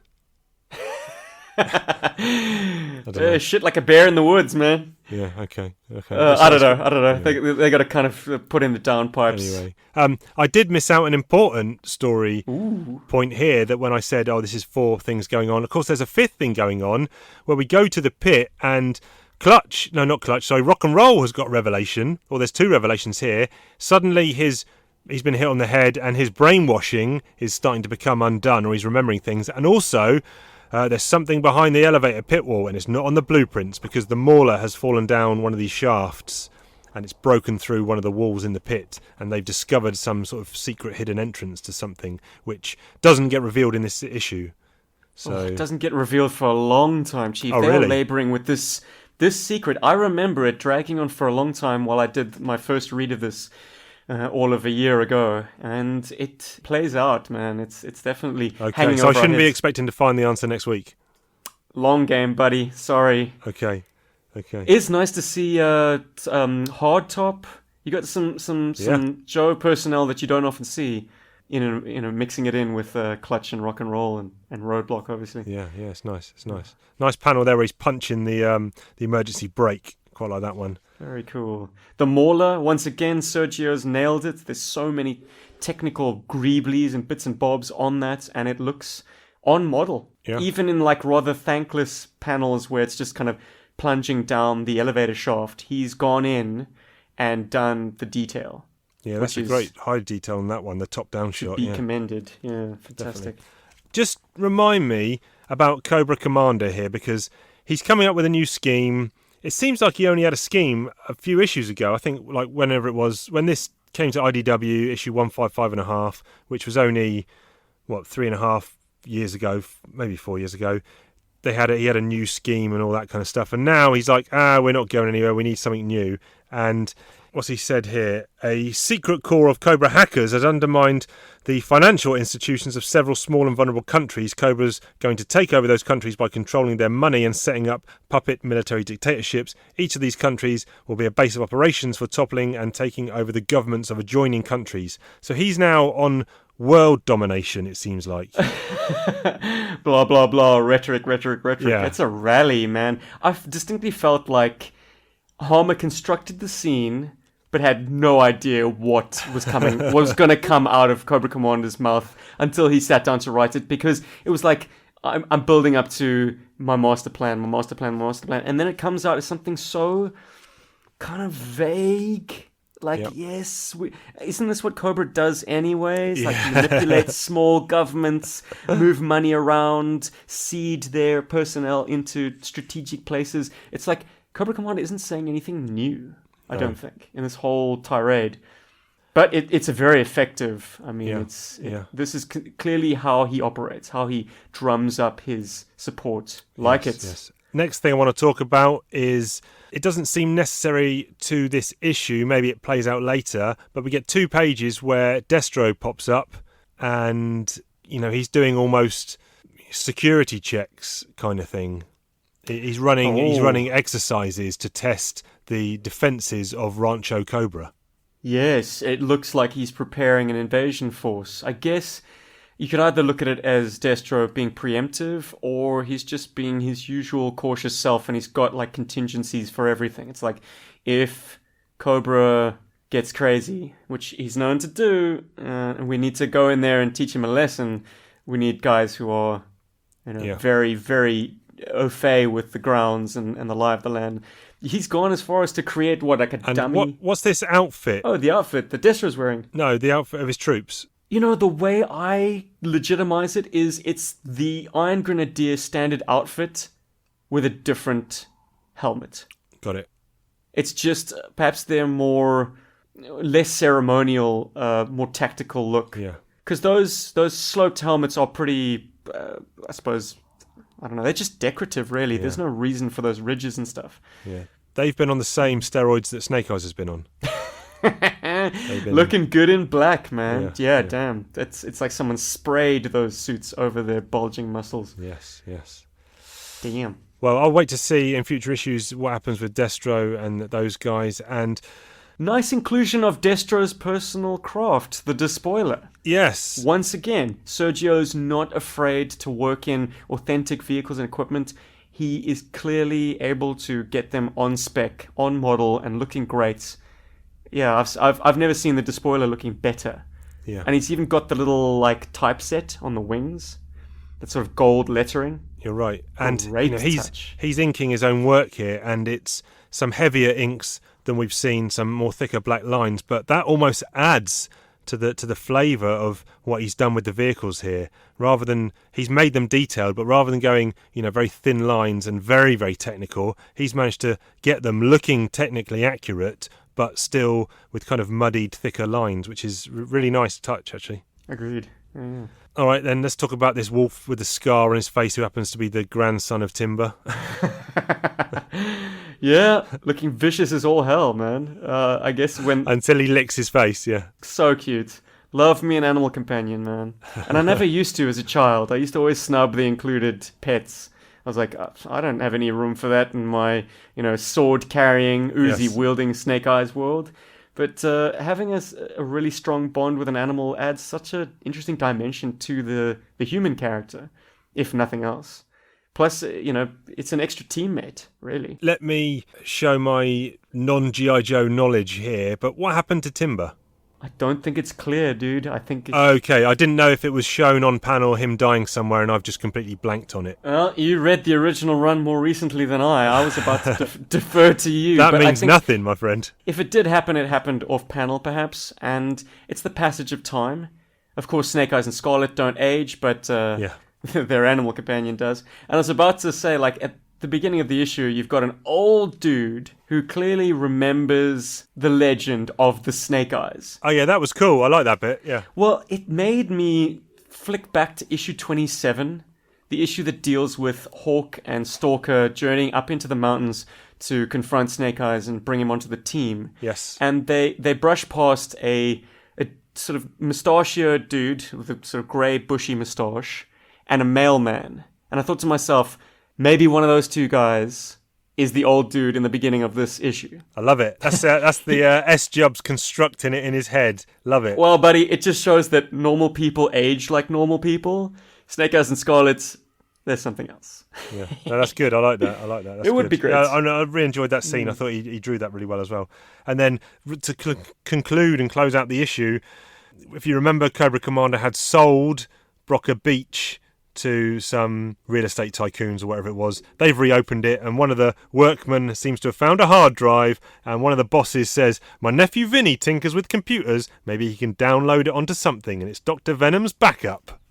Shit like a bear in the woods, man. Yeah, okay. I don't know. Yeah. They got to kind of put in the downpipes. Anyway, I did miss out an important story point here, that when I said, this is 4 things going on. Of course, there's a 5th thing going on where we go to the pit and Rock and Roll has got a revelation, or there's 2 revelations here. Suddenly he's been hit on the head and his brainwashing is starting to become undone, or he's remembering things. And also... there's something behind the elevator pit wall, and it's not on the blueprints because the mauler has fallen down one of these shafts and it's broken through one of the walls in the pit, and they've discovered some sort of secret hidden entrance to something which doesn't get revealed in this issue. So it doesn't get revealed for a long time, Chief. Oh, they really? were labouring with this secret. I remember it dragging on for a long time while I did my first read of this. All of a year ago, and it plays out, man. It's definitely hanging so over I shouldn't our be heads. expecting to find the answer next week. Long game, buddy. Sorry. Okay. It's nice to see Hardtop. You got some Joe personnel that you don't often see. Mixing it in with Clutch and Rock and Roll and Roadblock, obviously. Yeah, it's nice. Nice panel there where he's punching the emergency brake. Quite like that one. Very cool. The Mauler, once again, Sergio's nailed it. There's so many technical greeblies and bits and bobs on that, and it looks on model. Yeah. Even in rather thankless panels where it's just kind of plunging down the elevator shaft, he's gone in and done the detail. Yeah, that's a great high detail on that one, the top-down shot. Should be commended. Yeah, fantastic. Definitely. Just remind me about Cobra Commander here, because he's coming up with a new scheme. It seems like he only had a scheme a few issues ago. I think whenever it was, when this came to IDW, issue 155.5, which was only, 3.5 years ago, maybe 4 years ago, he had a new scheme and all that kind of stuff. And now he's like, we're not going anywhere, we need something new. And what's he said here? A secret core of Cobra hackers has undermined the financial institutions of several small and vulnerable countries. Cobra's going to take over those countries by controlling their money and setting up puppet military dictatorships. Each of these countries will be a base of operations for toppling and taking over the governments of adjoining countries. So he's now on world domination, it seems like. Blah, blah, blah, rhetoric. Yeah. It's a rally, man. I've distinctly felt like Harmer constructed the scene but had no idea what was coming, what was going to come out of Cobra Commander's mouth until he sat down to write it, because it was like, I'm building up to my master plan, and then it comes out as something so kind of vague. Yes, isn't this what Cobra does anyways? Manipulate small governments, move money around, seed their personnel into strategic places. It's like Cobra Commander isn't saying anything new, I don't think, in this whole tirade. But it's a very effective, this is clearly how he operates, how he drums up his support. Yes. Next thing I want to talk about is, it doesn't seem necessary to this issue, maybe it plays out later, but we get 2 pages where Destro pops up and, he's doing almost security checks kind of thing. He's running exercises to test the defenses of Rancho Cobra. Yes, it looks like he's preparing an invasion force. I guess you could either look at it as Destro being preemptive, or he's just being his usual cautious self and he's got contingencies for everything. It's like, if Cobra gets crazy, which he's known to do, and we need to go in there and teach him a lesson, we need guys who are very, very au fait with the grounds and the lie of the land. He's gone as far as to create dummy. What's this outfit? Oh, the outfit that Destro's wearing. No, the outfit of his troops. The way I legitimize it is it's the Iron Grenadier standard outfit with a different helmet. Got it. It's just perhaps they're less ceremonial, more tactical look. Yeah. Because those sloped helmets are pretty, I suppose, I don't know, they're just decorative, really. Yeah. There's no reason for those ridges and stuff. Yeah. They've been on the same steroids that Snake Eyes has been on. Looking good in black, man. Yeah. Damn. It's like someone sprayed those suits over their bulging muscles. Yes. Damn. Well, I'll wait to see in future issues what happens with Destro and those guys. And nice inclusion of Destro's personal craft, the despoiler. yes, Once again, Sergio's not afraid to work in authentic vehicles and equipment. He is clearly able to get them on spec, on model, and looking great. Yeah, I've never seen the despoiler looking better. yeah, And he's even got the little like typeset on the wings, that sort of gold lettering. you're right. And Great he's touch. inking his own work here, and it's some heavier inks than we've seen, some more thicker black lines. But that almost adds to the flavour of what he's done with the vehicles here. Rather than he's made them detailed, but rather than going very thin lines and very very technical, he's managed to get them looking technically accurate, but still with kind of muddied thicker lines, which is really nice touch actually. Agreed. Yeah. All right, then let's talk about this wolf with the scar on his face who happens to be the grandson of Timber. Yeah, looking vicious as all hell, man. I guess when... Until he licks his face, yeah. So cute. Love me an animal companion, man. And I never used to as a child. I used to always snub the included pets. I was like, I don't have any room for that in my, sword-carrying, Uzi-wielding Snake Eyes world. But having a really strong bond with an animal adds such an interesting dimension to the human character, if nothing else. Plus, it's an extra teammate, really. Let me show my non-G.I. Joe knowledge here, but what happened to Timber? I don't think it's clear, dude. I think it's... Okay, I didn't know if it was shown on panel, him dying somewhere, and I've just completely blanked on it. Well, you read the original run more recently than I. I was about to defer to you. That but means nothing, my friend. If it did happen, it happened off-panel, perhaps, and it's the passage of time. Of course, Snake Eyes and Scarlet don't age, but their animal companion does. And I was about to say, at the beginning of the issue, you've got an old dude who clearly remembers the legend of the Snake Eyes. Oh yeah, that was cool. I like that bit, yeah. Well, it made me flick back to issue 27, the issue that deals with Hawk and Stalker journeying up into the mountains to confront Snake Eyes and bring him onto the team. Yes. And they brush past a sort of mustachioed dude with a sort of grey, bushy moustache and a mailman. And I thought to myself, maybe one of those two guys is the old dude in the beginning of this issue. I love it. That's the S-Jubs constructing it in his head. Love it. Well, buddy, it just shows that normal people age like normal people. Snake Eyes and Scarlet, there's something else. Yeah, no, that's good. I like that. That's it would good. be great. I really enjoyed that scene. I thought he drew that really well as well. And then to conclude and close out the issue, if you remember, Cobra Commander had sold Broca Beach to some real estate tycoons or whatever it was. They've reopened it, and one of the workmen seems to have found a hard drive, and one of the bosses says, my nephew Vinny tinkers with computers, maybe he can download it onto something, and it's Dr. Venom's backup.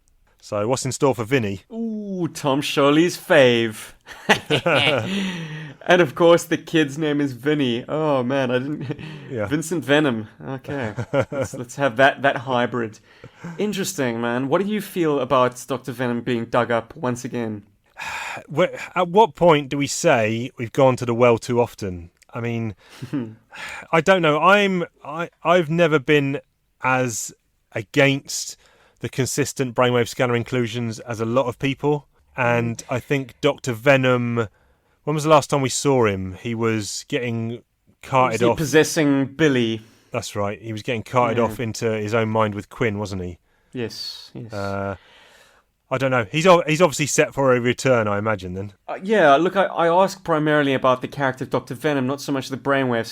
So what's in store for Vinny? Ooh, Tom Sholey's fave. And of course the kid's name is Vinny. Oh man, I didn't... Yeah. Vincent Venom. Okay, let's have that hybrid. Interesting, man. What do you feel about Dr. Venom being dug up once again? At what point do we say we've gone to the well too often? I mean, I don't know. I've never been as against the consistent brainwave scanner inclusions as a lot of people, and I think Dr. Venom, when was the last time we saw him? He was getting carted off. Possessing Billy. That's right. He was getting carted off into his own mind with Quinn, wasn't he? Yes. I don't know. He's obviously set for a return, I imagine, then. Yeah, look, I ask primarily about the character of Dr. Venom, not so much the brainwave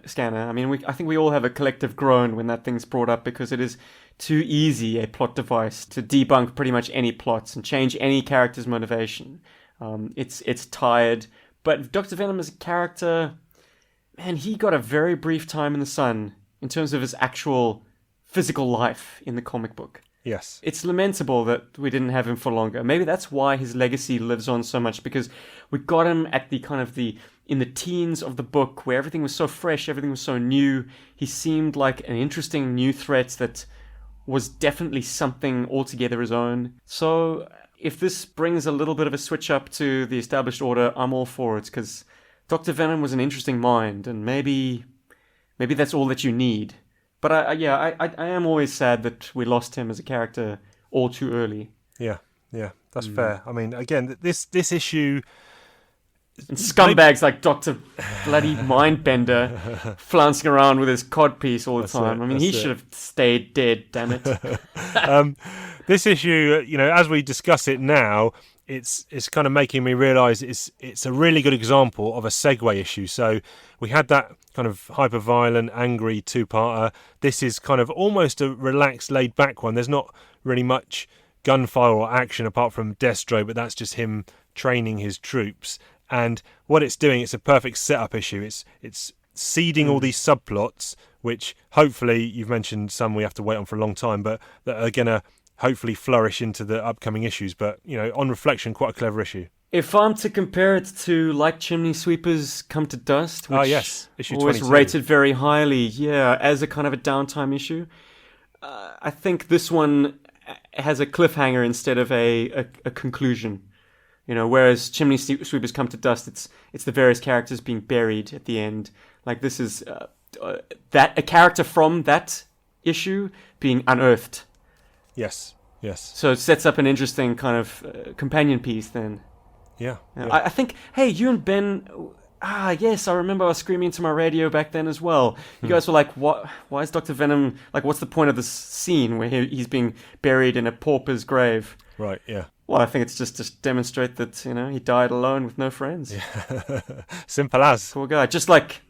scanner. I mean, I think we all have a collective groan when that thing's brought up, because it is too easy a plot device to debunk pretty much any plots and change any character's motivation. It's tired. But Dr. Venom as a character, man, he got a very brief time in the sun in terms of his actual physical life in the comic book. Yes. It's lamentable that we didn't have him for longer. Maybe that's why his legacy lives on so much, because we got him at in the teens of the book, where everything was so fresh, everything was so new. He seemed like an interesting new threat that was definitely something altogether his own. So if this brings a little bit of a switch up to the established order, I'm all for it, because Dr. Venom was an interesting mind, and maybe that's all that you need But I am always sad that we lost him as a character all too early. Yeah, that's fair. I mean, again, this issue. And scumbags like Dr. Bloody Mindbender flouncing around with his codpiece all the time. I mean, he should have stayed dead, damn it. This issue, as we discuss it now, it's kind of making me realise it's a really good example of a segue issue. So we had that kind of hyper-violent, angry two-parter. This is kind of almost a relaxed, laid-back one. There's not really much gunfire or action apart from Destro, but that's just him training his troops. And what it's doing, it's a perfect setup issue. It's seeding all these subplots, which hopefully, you've mentioned some we have to wait on for a long time, but that are going to hopefully flourish into the upcoming issues. But, on reflection, quite a clever issue. If I'm to compare it to Like Chimney Sweepers Come to Dust, which yes, issue always 22. rated very highly, as a kind of a downtime issue, I think this one has a cliffhanger instead of a conclusion. Whereas Chimney Sweepers Come to Dust, it's the various characters being buried at the end. Like this is a character from that issue being unearthed. Yes. So it sets up an interesting kind of companion piece then. Yeah. I think, hey, you and Ben... yes, I remember I was screaming into my radio back then as well. You guys were like, "What? Why is Dr. Venom... Like, what's the point of this scene where he's being buried in a pauper's grave?" Right, yeah. Well, I think it's just to demonstrate that, he died alone with no friends. Yeah. Simple as. Poor guy. Just like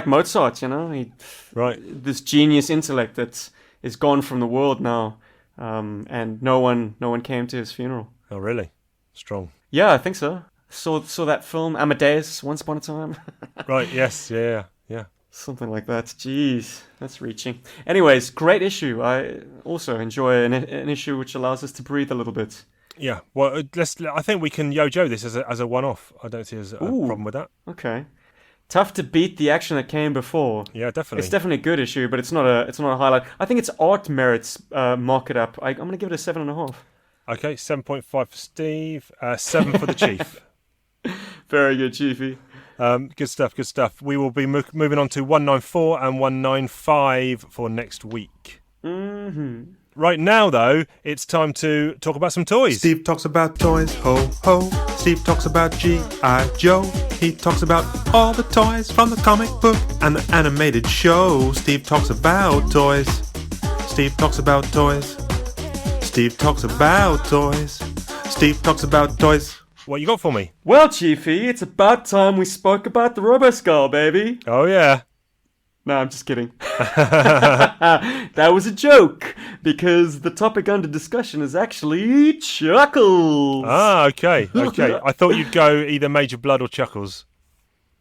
Mozart, Right. This genius intellect that is gone from the world now. And no one came to his funeral. Oh, really? Strong. Yeah, I think so. Saw that film, Amadeus, Once Upon a Time. Right, yes, yeah. Something like that. Jeez, that's reaching. Anyways, great issue. I also enjoy an issue which allows us to breathe a little bit. Yeah, well, I think we can yo-jo this as a one-off. I don't see there's a problem with that. Okay. Tough to beat the action that came before. Yeah, definitely. It's definitely a good issue, but it's not a highlight. I think its art merits mark it up. I'm going to give it a 7.5. Okay, 7.5 for Steve, 7 for the Chief. Very good, Chiefy. Good stuff. We will be moving on to 194 and 195 for next week. Mm-hmm. Right now, though, it's time to talk about some toys. Steve talks about toys, ho ho. Steve talks about G.I. Joe. He talks about all the toys from the comic book and the animated show. Steve talks about toys. Steve talks about toys. Steve talks about toys. Steve talks about toys. What you got for me? Well, Chiefy, it's about time we spoke about the Robo-Skull, baby. Oh, yeah. No, I'm just kidding. That was a joke, because the topic under discussion is actually Chuckles. Ah, okay. I thought you'd go either Major Blood or Chuckles.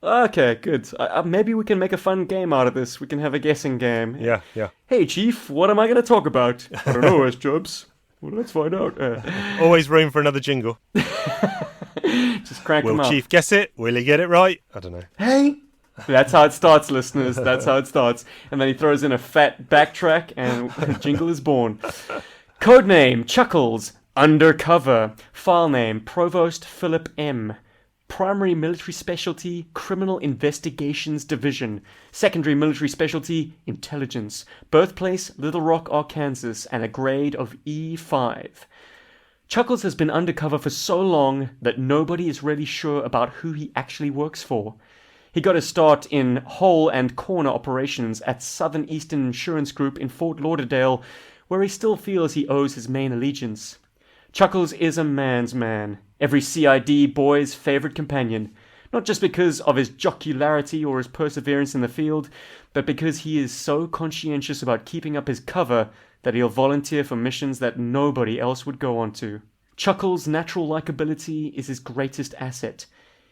Okay, good. Maybe we can make a fun game out of this. We can have a guessing game. Yeah. Hey, Chief, what am I going to talk about? I don't know, S-Jobs. Well, let's find out. Always room for another jingle. Just crank them Will up. Chief guess it? Will he get it right? I don't know. Hey! That's how it starts, listeners. That's how it starts. And then he throws in a fat backtrack and the jingle is born. Codename, Chuckles. Undercover. File name, Provost Philip M. Primary military specialty, Criminal Investigations Division. Secondary military specialty, Intelligence. Birthplace, Little Rock, Arkansas, and a grade of E5. Chuckles has been undercover for so long that nobody is really sure about who he actually works for. He got his start in hole and corner operations at Southern Eastern Insurance Group in Fort Lauderdale, where he still feels he owes his main allegiance. Chuckles is a man's man, every CID boy's favourite companion, not just because of his jocularity or his perseverance in the field, but because he is so conscientious about keeping up his cover that he'll volunteer for missions that nobody else would go on to. Chuckles' natural likability is his greatest asset.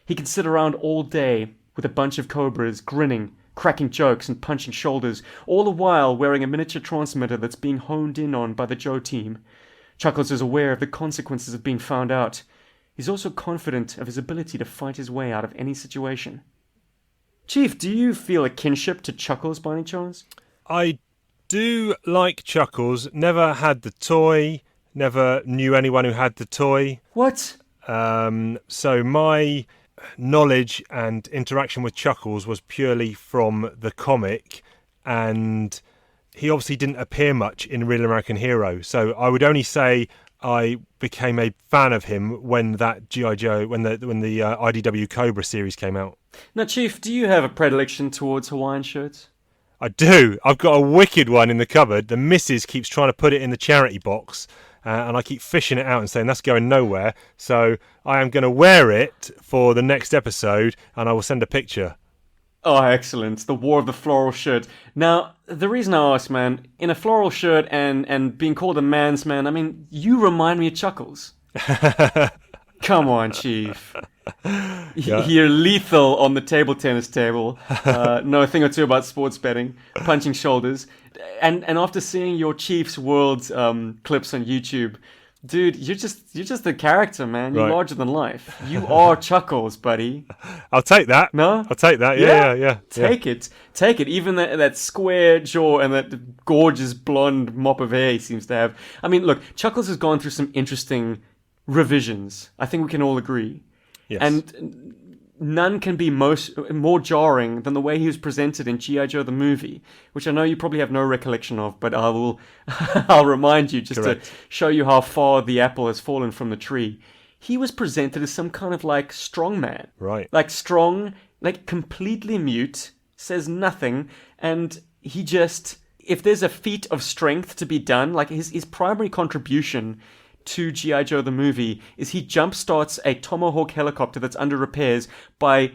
He can sit around all day with a bunch of cobras, grinning, cracking jokes and punching shoulders, all the while wearing a miniature transmitter that's being honed in on by the Joe team. Chuckles is aware of the consequences of being found out. He's also confident of his ability to fight his way out of any situation. Chief, do you feel a kinship to Chuckles by any chance? I do like Chuckles. Never had the toy. Never knew anyone who had the toy. What? So my knowledge and interaction with Chuckles was purely from the comic, and he obviously didn't appear much in Real American Hero. So I would only say I became a fan of him when that G.I. Joe, when the IDW Cobra series came out. Now, Chief, do you have a predilection towards Hawaiian shirts? I do. I've got a wicked one in the cupboard. The missus keeps trying to put it in the charity box, and I keep fishing it out and saying that's going nowhere. So I am going to wear it for the next episode, and I will send a picture. Oh, excellent. The War of the Floral Shirt. Now, the reason I ask, man, in a floral shirt and being called a man's man, I mean, you remind me of Chuckles. Come on, Chief. Yeah. You're lethal on the table tennis table. Know a thing or two about sports betting, punching shoulders. And after seeing your Chiefs World clips on YouTube, dude, you're just the character, man. You're Right. larger than life. You are Chuckles, buddy. I'll take that. No? I'll take that. Yeah. Take it. Even that square jaw and that gorgeous blonde mop of hair he seems to have. I mean, look, Chuckles has gone through some interesting revisions. I think we can all agree. Yes. And none can be more jarring than the way he was presented in G.I. Joe the movie, which I know you probably have no recollection of, but I will I'll remind you just Correct. to show you how far the apple has fallen from the tree. He was presented as some kind of like strong man. Right. Like strong, like completely mute, says nothing, and he just, if there's a feat of strength to be done, like his primary contribution to G.I. Joe the movie is he jumpstarts a Tomahawk helicopter that's under repairs by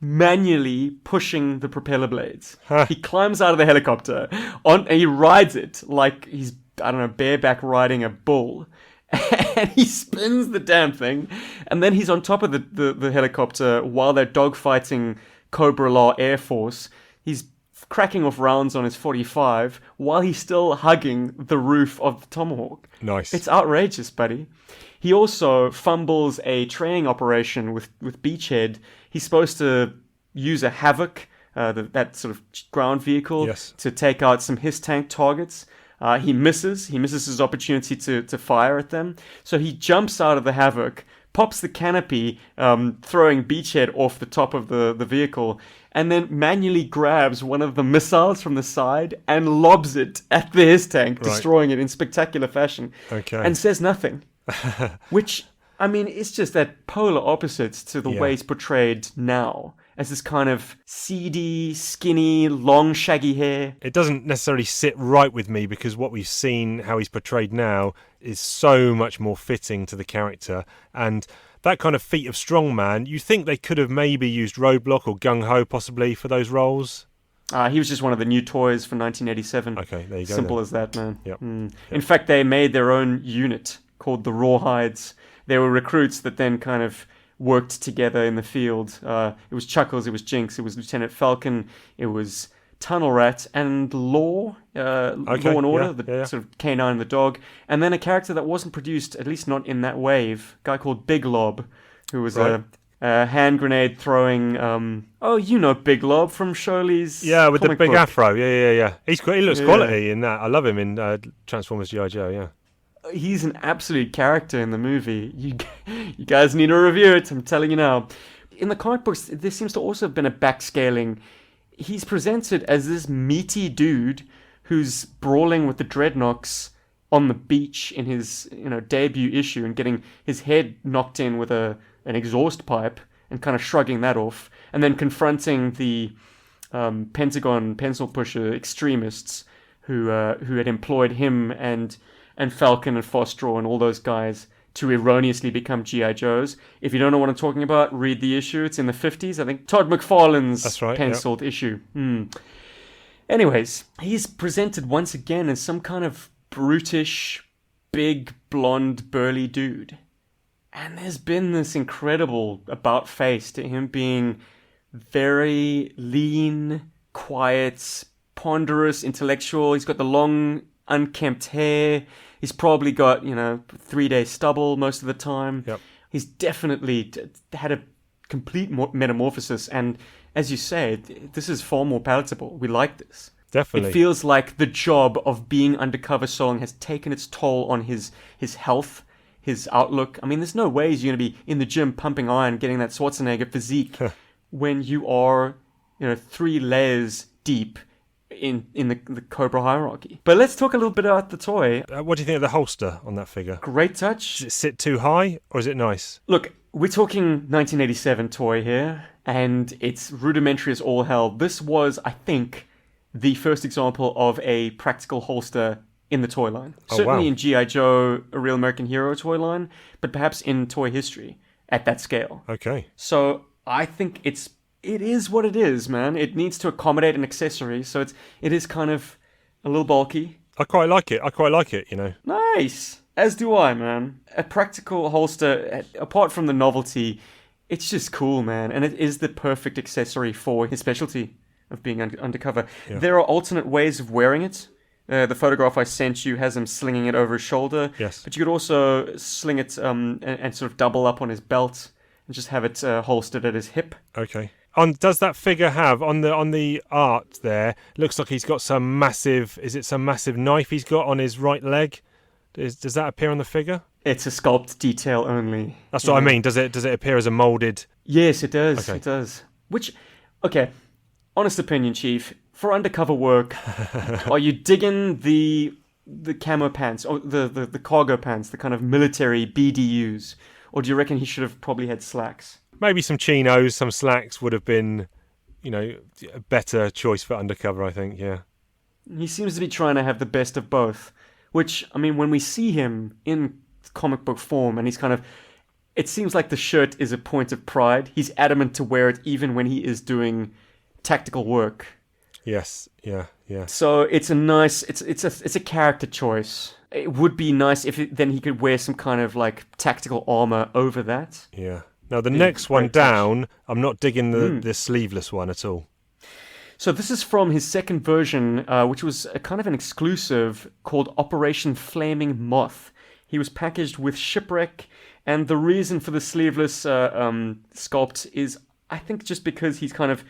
manually pushing the propeller blades. He climbs out of the helicopter and he rides it like he's, I don't know, bareback riding a bull. And he spins the damn thing, and then he's on top of the helicopter while they're dogfighting Cobra Law Air Force. He's cracking off rounds on his 45 while he's still hugging the roof of the Tomahawk. Nice. It's outrageous, buddy. He also fumbles a training operation with Beachhead. He's supposed to use a Havoc, that sort of ground vehicle, Yes. to take out some HISS tank targets. He misses his opportunity to fire at them. So he jumps out of the Havoc, pops the canopy, throwing Beachhead off the top of the vehicle, and then manually grabs one of the missiles from the side and lobs it at the HISS tank, destroying it in spectacular fashion. Okay. And says nothing. Which, I mean, it's just that polar opposites to the way he's portrayed now, as this kind of seedy, skinny, long, shaggy hair. It doesn't necessarily sit right with me because what we've seen, how he's portrayed now, is so much more fitting to the character. And that kind of feat of strongman, you think they could have maybe used Roadblock or Gung Ho possibly for those roles? He was just one of the new toys for 1987. Okay, there you go. Simple then. as that, man. Yep. In fact, they made their own unit called the Rawhides. They were recruits that then kind of worked together in the field. It was Chuckles, it was Jinx, it was Lieutenant Falcon, it was Tunnel Rat, and Law, Law and Order, sort of canine and the dog. And then a character that wasn't produced, at least not in that wave, a guy called Big Lob, who was a hand grenade throwing. You know Big Lob from Shirley's. Yeah, with the comic big book. afro. Yeah. He looks quality in that. I love him in Transformers G.I. Joe. Yeah. He's an absolute character in the movie. You guys need to review it, I'm telling you now. In the comic books, there seems to also have been a backscaling. He's presented as this meaty dude who's brawling with the Dreadnoks on the beach in his debut issue and getting his head knocked in with an exhaust pipe and kind of shrugging that off, and then confronting the Pentagon pencil pusher extremists who had employed him and Falcon and Fostraw and all those guys to erroneously become G.I. Joes. If you don't know what I'm talking about, read the issue. It's in the 50s. I think Todd McFarlane's penciled issue. Anyways, he's presented once again as some kind of brutish, big, blonde, burly dude. And there's been this incredible about face to him being very lean, quiet, ponderous, intellectual. He's got the long, unkempt hair. He's probably got, 3-day stubble most of the time. Yep. He's definitely had a complete metamorphosis. And as you say, this is far more palatable. We like this. Definitely. It feels like the job of being undercover Song has taken its toll on his health, his outlook. I mean, there's no ways you're going to be in the gym pumping iron, getting that Schwarzenegger physique when you are, 3 layers deep in the Cobra hierarchy. But let's talk a little bit about the toy. What do you think of the holster on that figure? Great touch. Does it sit too high, or is it nice? Look, we're talking 1987 toy here, and it's rudimentary as all hell. This was, I think, the first example of a practical holster in the toy line. Oh, Certainly wow. in G.I. Joe, a Real American Hero toy line, but perhaps in toy history at that scale. Okay. So I think it is what it is, man. It needs to accommodate an accessory, so it is kind of a little bulky. I quite like it, you know. Nice! As do I, man. A practical holster, apart from the novelty, it's just cool, man. And it is the perfect accessory for his specialty of being undercover. Yeah. There are alternate ways of wearing it. The photograph I sent you has him slinging it over his shoulder. Yes. But you could also sling it and sort of double up on his belt and just have it holstered at his hip. Okay. Does that figure have on the art there? Looks like he's got some massive. Is it some massive knife he's got on his right leg? Does that appear on the figure? It's a sculpt detail only. That's what I mean. Does it appear as a molded? Yes, it does. Okay. It does. Which, okay, honest opinion, Chief. For undercover work, are you digging the camo pants or the cargo pants, the kind of military BDUs, or do you reckon he should have probably had slacks? Maybe some chinos, some slacks would have been, you know, a better choice for undercover. I think. Yeah. He seems to be trying to have the best of both. Which, I mean, when we see him in comic book form, and he's kind of, it seems like the shirt is a point of pride. He's adamant to wear it even when he is doing tactical work. Yes. Yeah. Yeah. So it's a nice, it's a character choice. It would be nice if then he could wear some kind of like tactical armor over that. Yeah. Now the next one great touch. down, I'm not digging the sleeveless one at all. So this is from his second version, which was a kind of an exclusive called Operation Flaming Moth. He was packaged with Shipwreck, and the reason for the sleeveless sculpt is, I think, just because he's kind of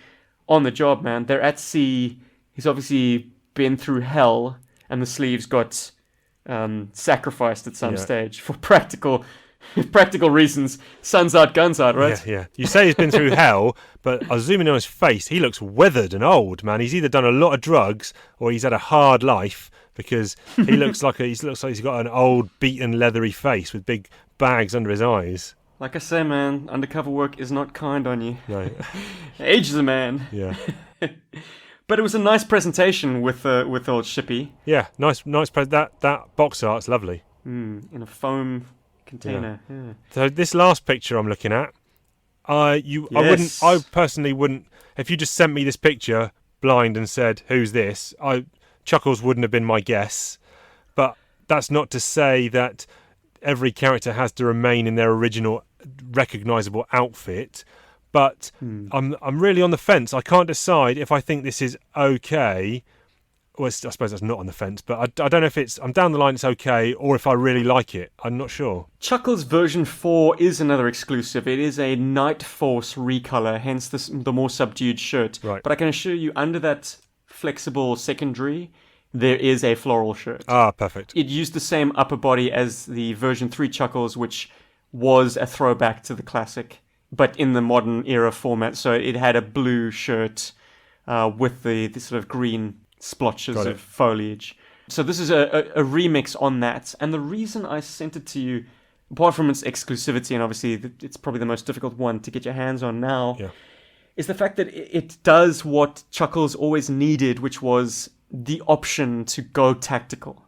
on the job, man. They're at sea. He's obviously been through hell, and the sleeves got sacrificed at some stage for practical reasons. Sun's out, guns out, right? Yeah, yeah. You say he's been through hell, but I was zooming in on his face. He looks weathered and old, man. He's either done a lot of drugs or he's had a hard life, because he looks like he's got an old, beaten, leathery face with big bags under his eyes. Like I say, man, undercover work is not kind on you. No. Age is a man. Yeah. But it was a nice presentation with old Shippy. Yeah, nice. That box art's lovely. In a foam container. Yeah. So this last picture I'm looking at, I personally wouldn't. If you just sent me this picture blind and said, "Who's this?" Chuckles wouldn't have been my guess. But that's not to say that every character has to remain in their original recognisable outfit. But I'm really on the fence. I can't decide if I think this is okay. Well, I suppose that's not on the fence, but I don't know if I'm down the line it's okay, or if I really like it. I'm not sure. Chuckles version 4 is another exclusive. It is a Night Force recolor, hence the more subdued shirt. Right. But I can assure you, under that flexible secondary, there is a floral shirt. Ah, perfect. It used the same upper body as the version 3 Chuckles, which was a throwback to the classic, but in the modern era format. So it had a blue shirt with the sort of green splotches of foliage. So this is a remix on that. And the reason I sent it to you, apart from its exclusivity, and obviously it's probably the most difficult one to get your hands on now, is the fact that it does what Chuckles always needed, which was the option to go tactical.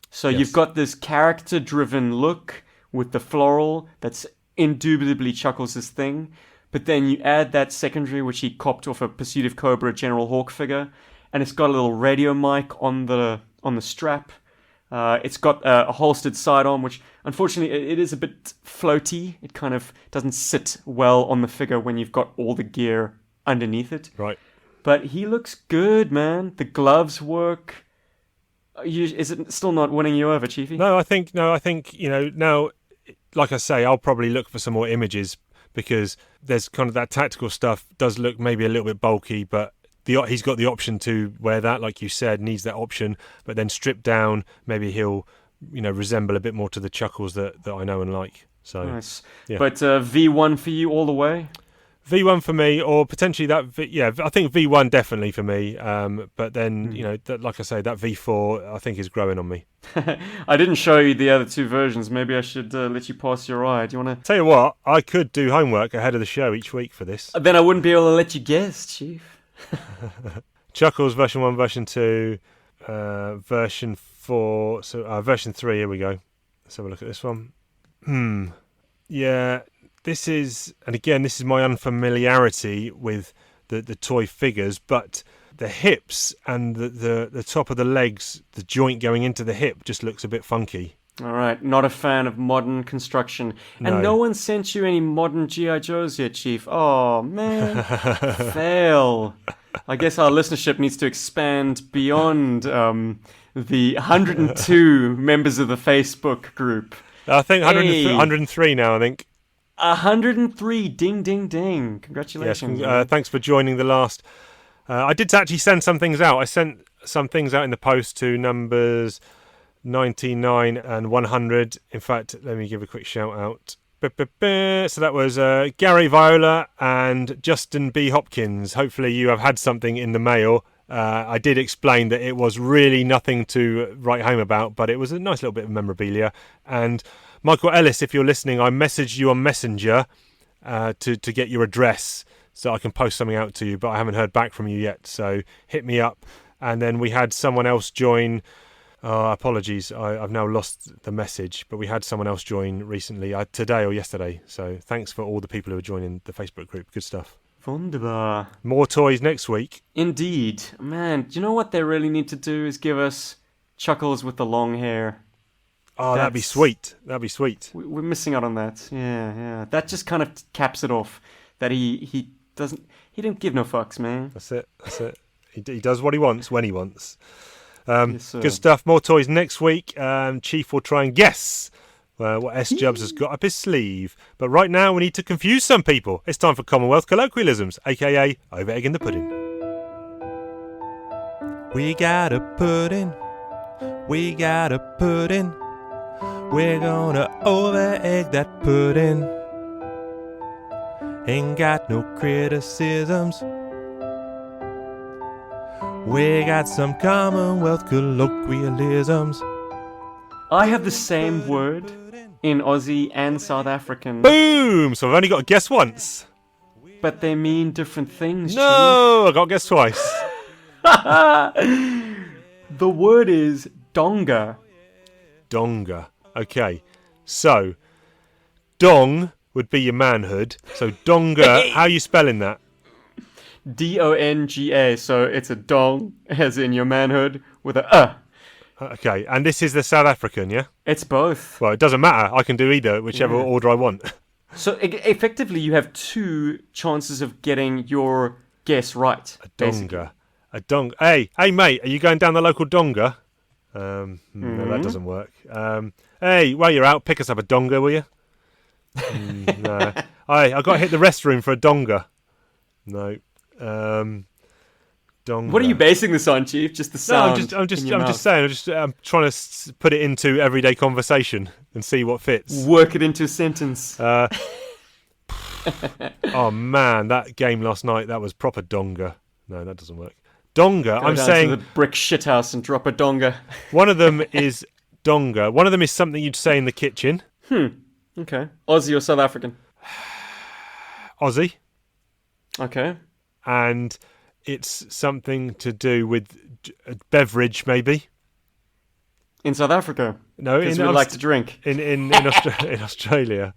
So you've got this character-driven look with the floral that's indubitably Chuckles' thing, but then you add that secondary, which he copped off a Pursuit of Cobra General Hawk figure, and it's got a little radio mic on the strap. It's got a holstered sidearm, which unfortunately it is a bit floaty. It kind of doesn't sit well on the figure when you've got all the gear underneath it. Right. But he looks good, man. The gloves work. Is it still not winning you over, Chiefy? No, I think now, like I say, I'll probably look for some more images, because there's kind of that tactical stuff does look maybe a little bit bulky, but he's got the option to wear that, like you said, needs that option. But then stripped down, maybe he'll, resemble a bit more to the Chuckles that I know and like. So nice. Yeah. But V1 for you all the way? V1 for me, or potentially that. I think V1 definitely for me. But then like I say, that V4 I think is growing on me. I didn't show you the other two versions. Maybe I should let you pass your eye. Do you want to? Tell you what, I could do homework ahead of the show each week for this. Then I wouldn't be able to let you guess, Chief. Chuckles version 1, version 2, version 4. So version 3. Here we go. Let's have a look at this one. Yeah. This is my unfamiliarity with the toy figures, but the hips and the top of the legs, the joint going into the hip just looks a bit funky. All right, not a fan of modern construction. And no one sent you any modern G.I. Joes yet, Chief. Oh, man. Fail. I guess our listenership needs to expand beyond the 102 members of the Facebook group. I think 103 now, I think. 103, ding, ding, ding. Congratulations. Yes, thanks for joining the last. I did actually send some things out. I sent some things out in the post to numbers 99 and 100. In fact, let me give a quick shout out. So that was Gary Viola and Justin B. Hopkins. Hopefully you have had something in the mail. I did explain that it was really nothing to write home about, but it was a nice little bit of memorabilia. And Michael Ellis, if you're listening, I messaged you on Messenger to get your address so I can post something out to you, but I haven't heard back from you yet, so hit me up. And then we had someone else join. Apologies, I've now lost the message, but we had someone else join recently, today or yesterday. So thanks for all the people who are joining the Facebook group. Good stuff. Wunderbar. More toys next week. Indeed. Man, do you know what they really need to do is give us Chuckles with the long hair. Oh, that'd be sweet. That'd be sweet. We're missing out on that. Yeah. That just kind of caps it off. That he didn't give no fucks, man. That's it. He does what he wants when he wants. Yes, good stuff. More toys next week. Chief will try and guess what S-Jubs has got up his sleeve. But right now we need to confuse some people. It's time for Commonwealth colloquialisms, aka over egg in the pudding. We got a pudding. We got a pudding. We're gonna over-egg that pudding. Ain't got no criticisms. We got some Commonwealth colloquialisms. I have the same word in Aussie and South African. Boom! So I've only got to guess once. But they mean different things, No, I got to guess twice. The word is donga. Donga. Okay. So, dong would be your manhood. So, donga, how are you spelling that? D-O-N-G-A. So it's a dong, as in your manhood, with a Okay, and this is the South African, yeah? It's both. Well, it doesn't matter. I can do either, whichever order I want. So effectively, you have two chances of getting your guess right. A donga. A dong. Hey, mate, are you going down the local donga? No, that doesn't work. Hey, while you're out, pick us up a donga, will you? No. I got to hit the restroom for a donga. No. Donga. What are you basing this on, Chief? Just the sound? No, I'm just saying. I'm trying to put it into everyday conversation and see what fits. Work it into a sentence. Oh man, that game last night, that was proper donga. No, that doesn't work. Donga. I'm saying to the brick shithouse and drop a donga. One of them is donga. One of them is something you'd say in the kitchen. Okay. Aussie or South African? Aussie. Okay. And it's something to do with a beverage, maybe. In South Africa? No, because we like to drink. In Australia.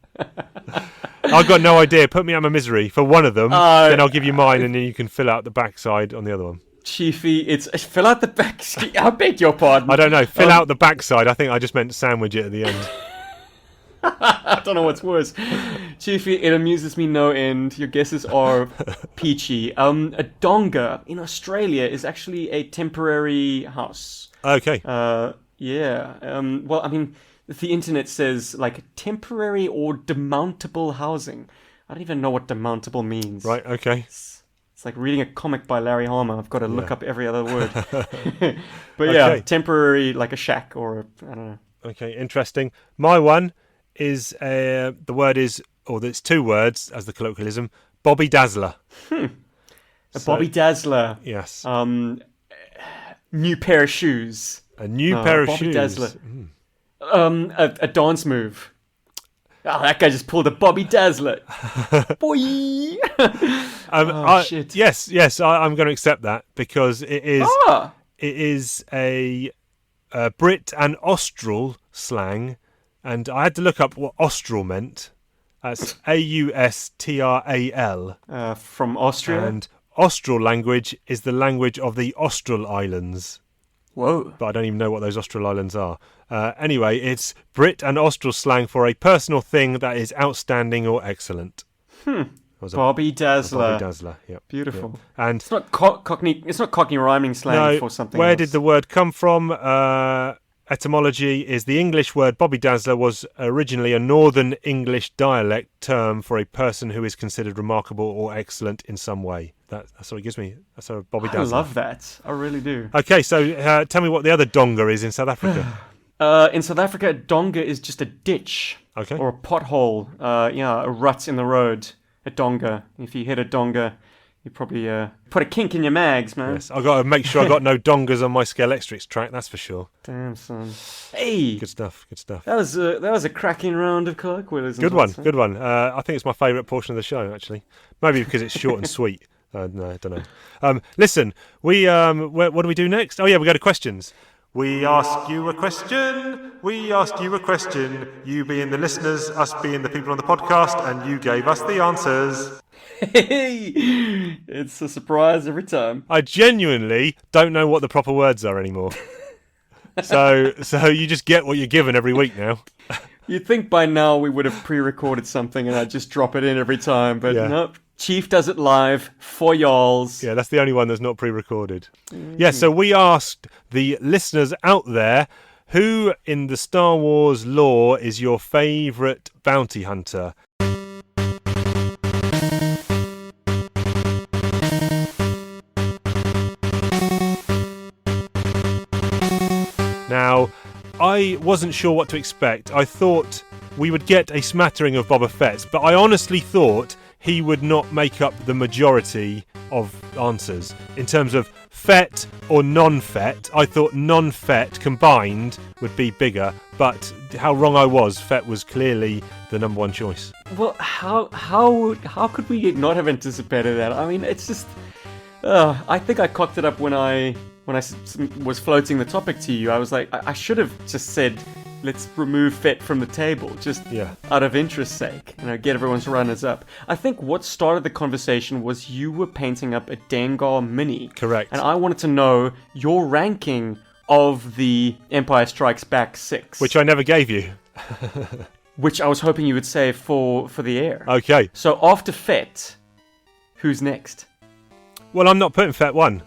I've got no idea. Put me out of my misery. For one of them, then I'll give you mine, and then you can fill out the backside on the other one. Chiefy, it's fill out the back. I beg your pardon. I don't know. Fill out the backside. I think I just meant sandwich it at the end. I don't know what's worse. Chiefy, it amuses me no end. Your guesses are peachy. A donga in Australia is actually a temporary house. Okay. Yeah. Well, I mean, the internet says like temporary or demountable housing. I don't even know what demountable means. Right. Okay. It's like reading a comic by Larry Hama. I've got to look up every other word. But yeah, temporary, like a shack or I don't know. Okay, interesting. My one is the word is, or it's two words as the colloquialism, Bobby Dazzler. A Bobby Dazzler. Yes. New pair of shoes. A new pair of Bobby shoes. Dazzler. A dance move. Oh, that guy just pulled a Bobby Dazzler. Boy. Shit. Yes, I'm going to accept that because it is. It is a Brit and Austral slang, and I had to look up what Austral meant. That's Austral. From Austria. And Austral language is the language of the Austral Islands. Whoa. But I don't even know what those Austral Islands are. Anyway, it's Brit and Austral slang for a personal thing that is outstanding or excellent. Bobby Dazzler. Bobby Dazzler, yep. Beautiful. Yep. And it's not Cockney. It's not Cockney rhyming slang for something. Where else. did the word come from? Etymology is the English word Bobby Dazzler was originally a Northern English dialect term for a person who is considered remarkable or excellent in some way. That's what it gives me. That's a Bobby Dazzler. I love that. I really do. Okay, so tell me what the other donga is in South Africa. In South Africa, a donga is just a ditch. Okay. Or a pothole. A rut in the road. A donga. If you hit a donga, you probably put a kink in your mags, man. Yes, I've got to make sure I got no dongas on my Scalextric track, that's for sure. Damn, son. Hey! Good stuff. That was a cracking round of colloquialism. Good one. I think it's my favourite portion of the show, actually. Maybe because it's short and sweet. No, I don't know. Listen, what do we do next? Oh, yeah, we go to questions. We ask you a question. You being the listeners, us being the people on the podcast, and you gave us the answers. Hey, it's a surprise every time. I genuinely don't know what the proper words are anymore. So you just get what you're given every week now. You'd think by now we would have pre-recorded something and I'd just drop it in every time, but nope. Chief does it live for y'alls. Yeah, that's the only one that's not pre-recorded. Yeah, so we asked the listeners out there, who in the Star Wars lore is your favourite bounty hunter? Now, I wasn't sure what to expect. I thought we would get a smattering of Boba Fett's, but I honestly thought he would not make up the majority of answers. In terms of Fett or non-Fett, I thought non-Fett combined would be bigger, but how wrong I was. Fett was clearly the number one choice. Well, how could we not have anticipated that? I mean, it's just... I think I cocked it up when I was floating the topic to you. I was like, I should have just said, let's remove Fett from the table, just out of interest's sake, get everyone's runners up. I think what started the conversation was you were painting up a Dengar mini. Correct. And I wanted to know your ranking of the Empire Strikes Back 6. Which I never gave you. Which I was hoping you would save for the air. Okay. So after Fett, who's next? Well, I'm not putting Fett 1.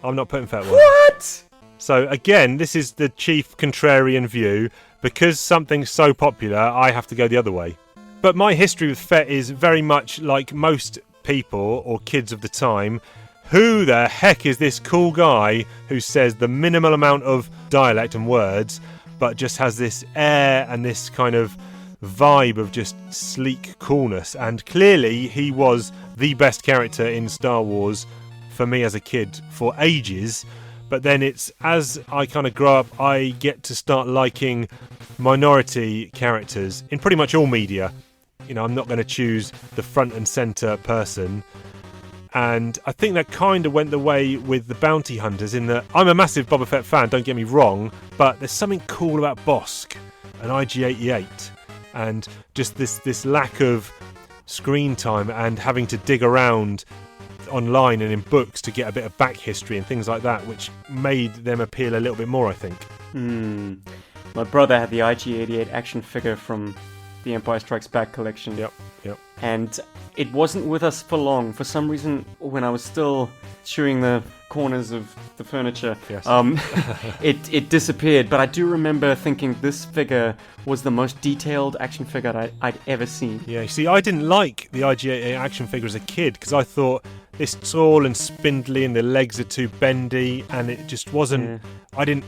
What? So again, this is the chief contrarian view. Because something's so popular, I have to go the other way. But my history with Fett is very much like most people or kids of the time. Who the heck is this cool guy who says the minimal amount of dialect and words, but just has this air and this kind of vibe of just sleek coolness? And clearly he was the best character in Star Wars for me as a kid for ages. But then it's as I kind of grow up, I get to start liking minority characters in pretty much all media. I'm not going to choose the front and centre person. And I think that kind of went the way with the bounty hunters in that I'm a massive Boba Fett fan, don't get me wrong, but there's something cool about Bosk and IG-88 and just this lack of screen time and having to dig around online and in books to get a bit of back history and things like that, which made them appeal a little bit more, I think. My brother had the IG-88 action figure from the Empire Strikes Back collection. Yep. And it wasn't with us for long. For some reason, when I was still chewing the corners of the furniture, it disappeared. But I do remember thinking this figure was the most detailed action figure I'd ever seen. Yeah, you see, I didn't like the IG-88 action figure as a kid because I thought it's tall and spindly and the legs are too bendy and it just wasn't... I didn't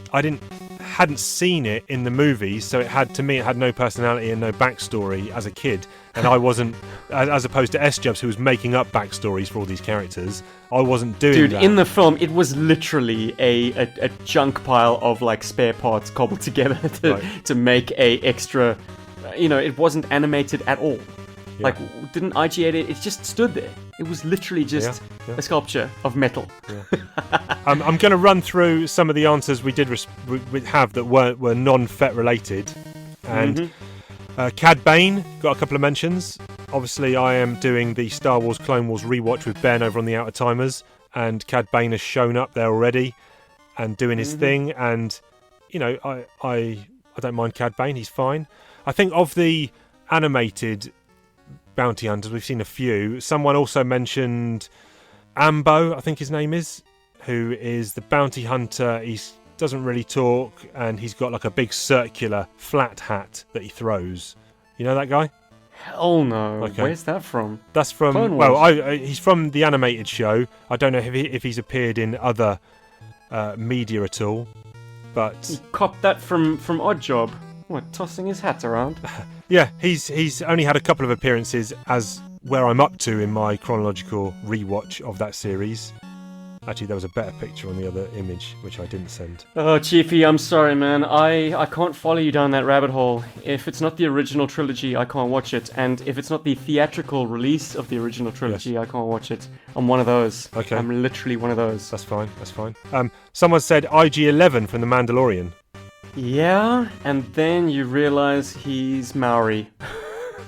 hadn't seen it in the movies, so it had no personality and no backstory as a kid, and I wasn't, as opposed to S-Jubs, who was making up backstories for all these characters. I wasn't doing that. In the film, it was literally a junk pile of like spare parts cobbled together to make a extra. It wasn't animated at all. Yeah. Like, didn't IGA it? It just stood there. It was literally just a sculpture of metal. Yeah. I'm going to run through some of the answers we did have that were non-FET related. And Cad Bane got a couple of mentions. Obviously, I am doing the Star Wars Clone Wars rewatch with Ben over on the Outer Timers, and Cad Bane has shown up there already and doing his thing. And, I don't mind Cad Bane. He's fine. I think of the animated bounty hunters, we've seen a few. Someone also mentioned Ambo, I think his name is, who is the bounty hunter. He doesn't really talk, and he's got like a big circular flat hat that he throws. You know that guy? Hell no. Okay. Where's that from? That's from Clone Wars. he's from the animated show. I don't know if he's appeared in other media at all, but He copped that from Oddjob. What, tossing his hat around? yeah, he's only had a couple of appearances as where I'm up to in my chronological rewatch of that series. Actually, there was a better picture on the other image, which I didn't send. Oh, Chiefy, I'm sorry, man. I can't follow you down that rabbit hole. If it's not the original trilogy, I can't watch it. And if it's not the theatrical release of the original trilogy, I can't watch it. I'm one of those. Okay. I'm literally one of those. That's fine. Someone said IG-11 from The Mandalorian. Yeah, and then you realise he's Maori.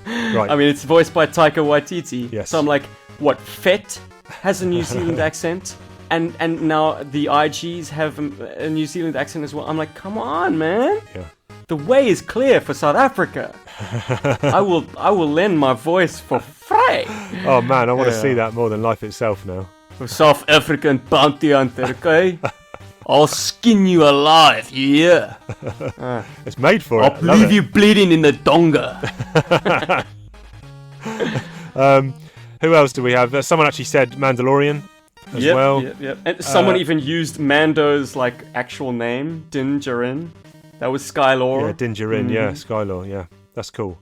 Right. I mean, it's voiced by Taika Waititi. Yes. So I'm like, what, Fett has a New Zealand accent? And now the IGs have a New Zealand accent as well. I'm like, come on, man. Yeah. The way is clear for South Africa. I will lend my voice for free. Oh man, I want to see that more than life itself now. For South African bounty hunter, okay? I'll skin you alive, you hear? It's made for it. I'll leave you bleeding in the donga. Who else do we have? Someone actually said Mandalorian as well. Yep. And someone even used Mando's like actual name, Din Djarin. That was Skylore. Yeah, Din Djarin. Yeah, Skylore. Yeah, that's cool.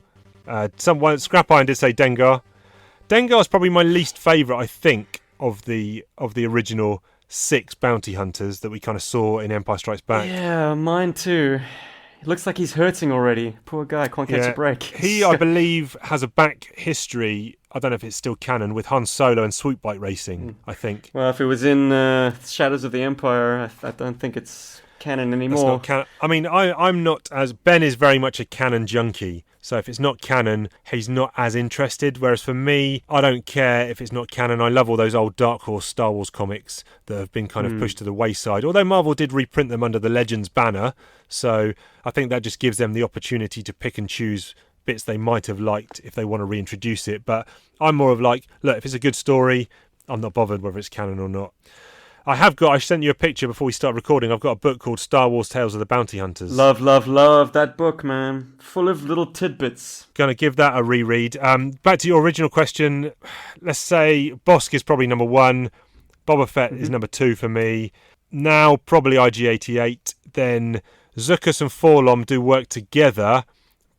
Someone Scrap Iron did say Dengar. Dengar is probably my least favourite, I think, of the original 6 bounty hunters that we kind of saw in Empire Strikes Back. Yeah, mine too. It looks like he's hurting already. Poor guy, can't catch a break. He, I believe, has a back history, I don't know if it's still canon, with Han Solo and swoop bike racing, I think. Well, if it was in Shadows of the Empire, I don't think it's canon anymore. It's not I mean, I'm not as... Ben is very much a canon junkie, so if it's not canon, he's not as interested, whereas for me, I don't care if it's not canon. I love all those old Dark Horse Star Wars comics that have been kind of pushed to the wayside, although Marvel did reprint them under the Legends banner, so I think that just gives them the opportunity to pick and choose bits they might have liked if they want to reintroduce it. But I'm more of like, look, if it's a good story, I'm not bothered whether it's canon or not. I sent you a picture before we start recording. I've got a book called Star Wars Tales of the Bounty Hunters. Love that book, man. Full of little tidbits. Gonna give that a reread. Back to your original question, let's say Bosk is probably number 1, Boba Fett is number 2 for me. Now probably IG-88, then Zuckuss and Forlom do work together,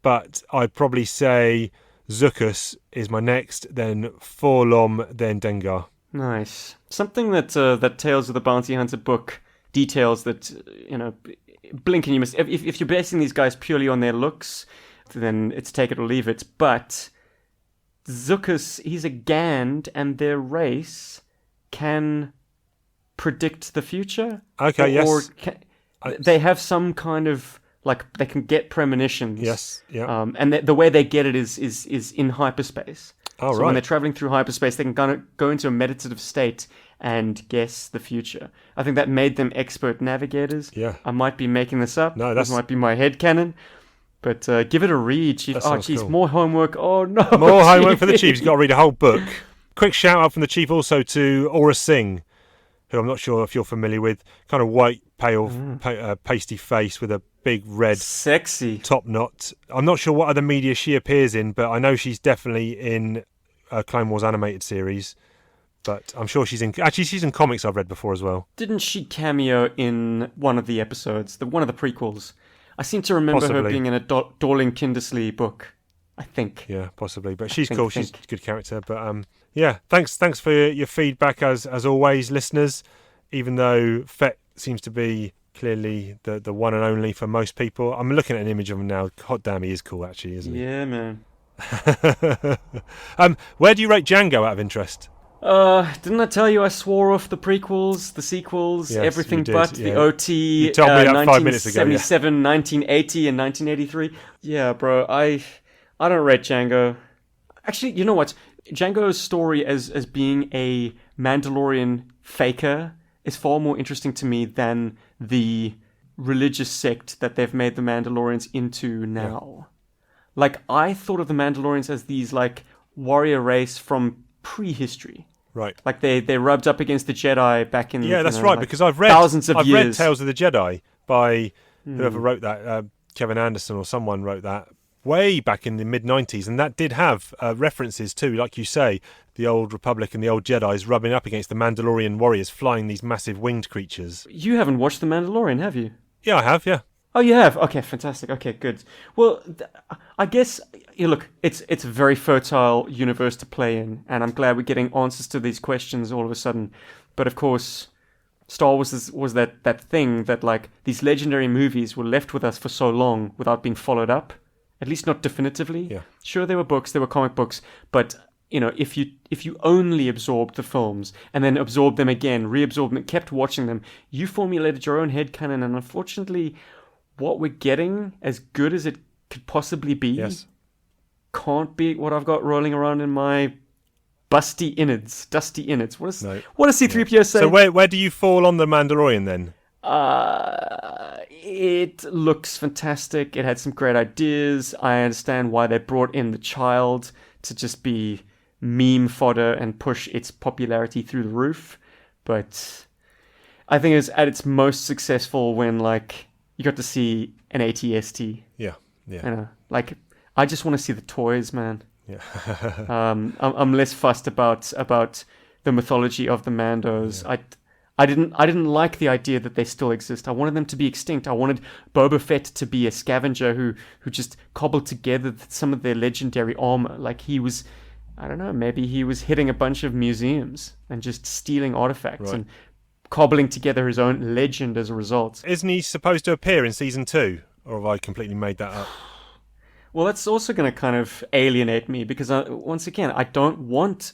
but I'd probably say Zuckuss is my next, then Forlom, then Dengar. Nice. Something that Tales of the Bounty Hunter book details that, blink and you miss. If you're basing these guys purely on their looks, then it's take it or leave it. But Zuckuss, he's a Gand, and their race can predict the future. Okay, yes. They have some kind of, like, they can get premonitions. Yes, yeah. And the way they get it is in hyperspace. Oh, so right. when they're traveling through hyperspace, they can kind of go into a meditative state and guess the future. I think that made them expert navigators. Yeah. I might be making this up. No, this might be my headcanon. But give it a read, Chief. That Oh, sounds geez, cool. more homework. Oh, no. More homework for the Chief. He's got to read a whole book. Quick shout out from the Chief also to Aura Singh, who I'm not sure if you're familiar with. Kind of white, pale, pasty face with a big red sexy top knot. I'm not sure what other media she appears in, but I know she's definitely in Clone Wars animated series. But I'm sure she's in comics I've read before as well. Didn't she cameo in one of the episodes, one of the prequels? I seem to remember her being in a Dorling Kindersley book, I think. Yeah, possibly. But she's cool. She's a good character. But yeah, thanks for your feedback as always, listeners. Even though Fett seems to be clearly the one and only for most people. I'm looking at an image of him now. Hot damn, he is cool actually, isn't he? Yeah, man. Where do you rate Django out of interest? Didn't I tell you I swore off the prequels, the sequels, yes, everything but the OT? You told me that 5 minutes ago. 1977, 1980, and 1983. Yeah, bro, I don't rate Django. Actually, you know what? Django's story as being a Mandalorian faker is far more interesting to me than the religious sect that they've made the Mandalorians into now. Yeah. Like, I thought of the Mandalorians as these, like, warrior race from prehistory. Right. Like, they rubbed up against the Jedi back in... Yeah, that's right, like, because I've read Tales of the Jedi by whoever wrote that, Kevin Anderson or someone wrote that way back in the mid-90s, and that did have references to, like you say, the old Republic and the old Jedis rubbing up against the Mandalorian warriors flying these massive winged creatures. You haven't watched The Mandalorian, have you? Yeah, I have, yeah. Oh, you have? Okay, fantastic. Okay, good. Well, I guess, look, it's a very fertile universe to play in, and I'm glad we're getting answers to these questions all of a sudden. But of course, Star Wars was that thing that, like, these legendary movies were left with us for so long without being followed up, at least not definitively. Yeah. Sure, there were books, there were comic books, but... if you only absorbed the films and then absorbed them again, reabsorbed them, kept watching them, you formulated your own headcanon, and unfortunately, what we're getting, as good as it could possibly be, can't be what I've got rolling around in my dusty innards. What does C-3PO say? So where do you fall on The Mandalorian then? It looks fantastic. It had some great ideas. I understand why they brought in the child to just be meme fodder and push its popularity through the roof. But I think it was at its most successful when, like, you got to see an ATST. Yeah. Like, I just want to see the toys, man. Yeah. I'm less fussed about the mythology of the Mandos. Yeah. I didn't like the idea that they still exist. I wanted them to be extinct. I wanted Boba Fett to be a scavenger who just cobbled together some of their legendary armor. Like, he was, I don't know, maybe he was hitting a bunch of museums and just stealing artifacts and cobbling together his own legend as a result. Isn't he supposed to appear in season 2? Or have I completely made that up? Well, that's also going to kind of alienate me because, once again, I don't want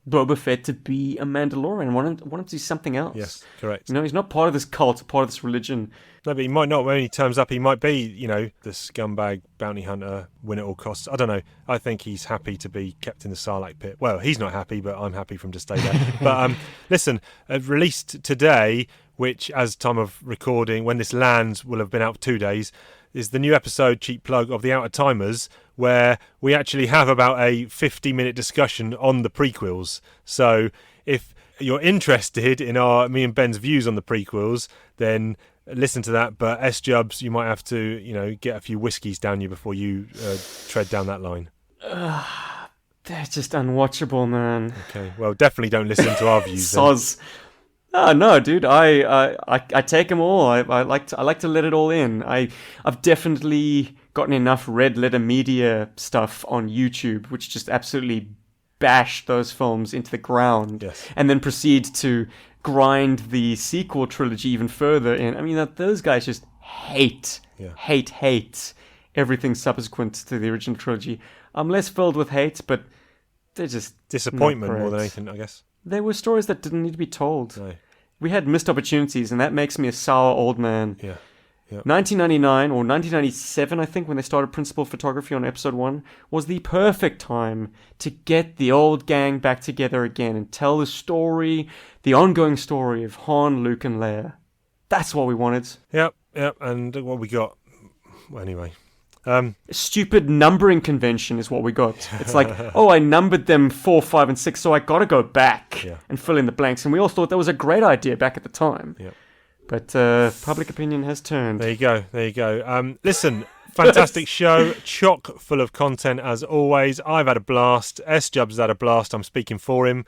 Boba Fett to be a Mandalorian. I want him to do something else. Yes, correct. He's not part of this cult, part of this religion. No, but he might not. When he turns up, he might be, the scumbag bounty hunter, win at all costs. I don't know. I think he's happy to be kept in the Sarlacc pit. Well, he's not happy, but I'm happy for him to stay there. But listen, released today, which as time of recording, when this lands, will have been out for 2 days, is the new episode, cheap plug, of The Outer Timers, where we actually have about a 50-minute discussion on the prequels. So if you're interested in me and Ben's views on the prequels, then listen to that. But S-Jubs, you might have to, get a few whiskies down you before you tread down that line. They're just unwatchable, man. Okay, well, definitely don't listen to our views. Soz. Oh, no, dude. I take them all. I like to let it all in. I've definitely gotten enough red letter media stuff on YouTube, which just absolutely bash those films into the ground, and then proceed to grind the sequel trilogy even further in. I mean, those guys just hate everything subsequent to the original trilogy. I'm less filled with hate, but they're just disappointment more than anything, I guess. They were stories that didn't need to be told. No. We had missed opportunities, and that makes me a sour old man. Yeah. 1999 or 1997, I think, when they started principal photography on episode 1, was the perfect time to get the old gang back together again and tell the story, the ongoing story of Han, Luke, and Leia. That's what we wanted. Yep. And what we got? Well, anyway. Stupid numbering convention is what we got. It's like, I numbered them 4, 5, and 6, so I got to go back and fill in the blanks. And we all thought that was a great idea back at the time. Yeah. But public opinion has turned. There you go. Listen, fantastic show, chock full of content as always. I've had a blast. S-Jub's had a blast. I'm speaking for him.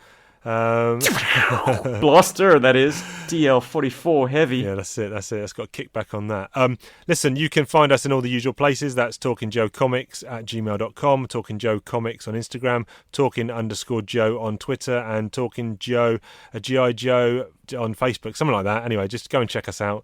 Blaster, that is. DL44 heavy. Yeah, that's it. It's got a kickback on that. Listen, you can find us in all the usual places. That's talkingjoecomics@gmail.com, Talking Joe Comics on Instagram, Talking_Joe on Twitter, and Talking Joe, G.I. Joe on Facebook, something like that. Anyway, just go and check us out.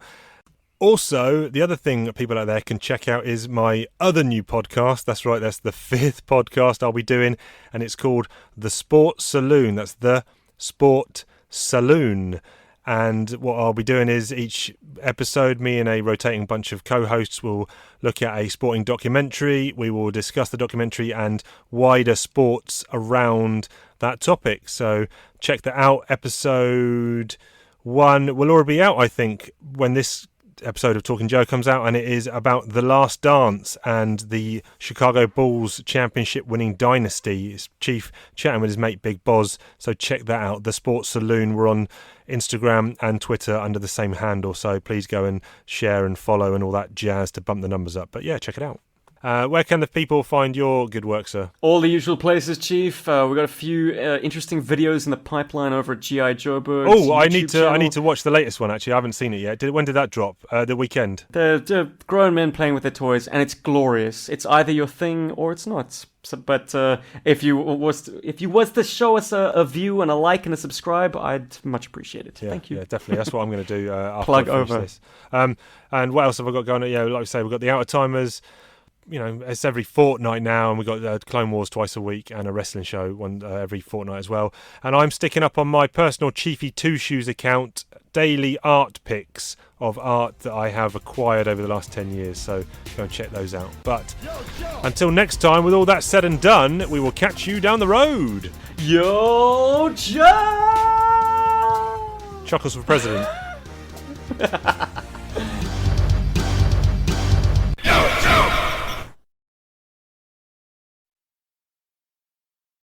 Also, the other thing that people out there can check out is my other new podcast. That's right, that's the 5th podcast I'll be doing, and it's called The Sport Saloon. That's The Sport Saloon. And what I'll be doing is each episode, me and a rotating bunch of co-hosts will look at a sporting documentary. We will discuss the documentary and wider sports around that topic. So check that out. Episode 1 will already be out, I think, when this episode of Talking Joe comes out, and it is about The Last Dance and the Chicago Bulls championship winning dynasty. It's Chief chatting with his mate Big Boz, so check that out. The Sports Saloon. We're on Instagram and Twitter under the same handle, so please go and share and follow and all that jazz to bump the numbers up. But yeah, check it out. Where can the people find your good work, sir? All the usual places, Chief. We've got a few interesting videos in the pipeline over at G.I. Joe Bird's I need YouTube to watch the latest one, actually. I haven't seen it yet. When did that drop? The weekend? They're grown men playing with their toys, and it's glorious. It's either your thing or it's not. So, but if you was to show us a view and a like and a subscribe, I'd much appreciate it. Yeah, Thank you. Yeah, definitely. That's what I'm going to do after Plug I finish over. this. And what else have I got going on? Yeah, like I say, we've got the Out of Timers. You know, it's every fortnight now, and we've got Clone Wars twice a week and a wrestling show every fortnight as well. And I'm sticking up on my personal Chiefy Two Shoes account daily art pics of art that I have acquired over the last 10 years, so go and check those out. But until next time, with all that said and done, we will catch you down the road. Yo, Joe! Chuckles for president.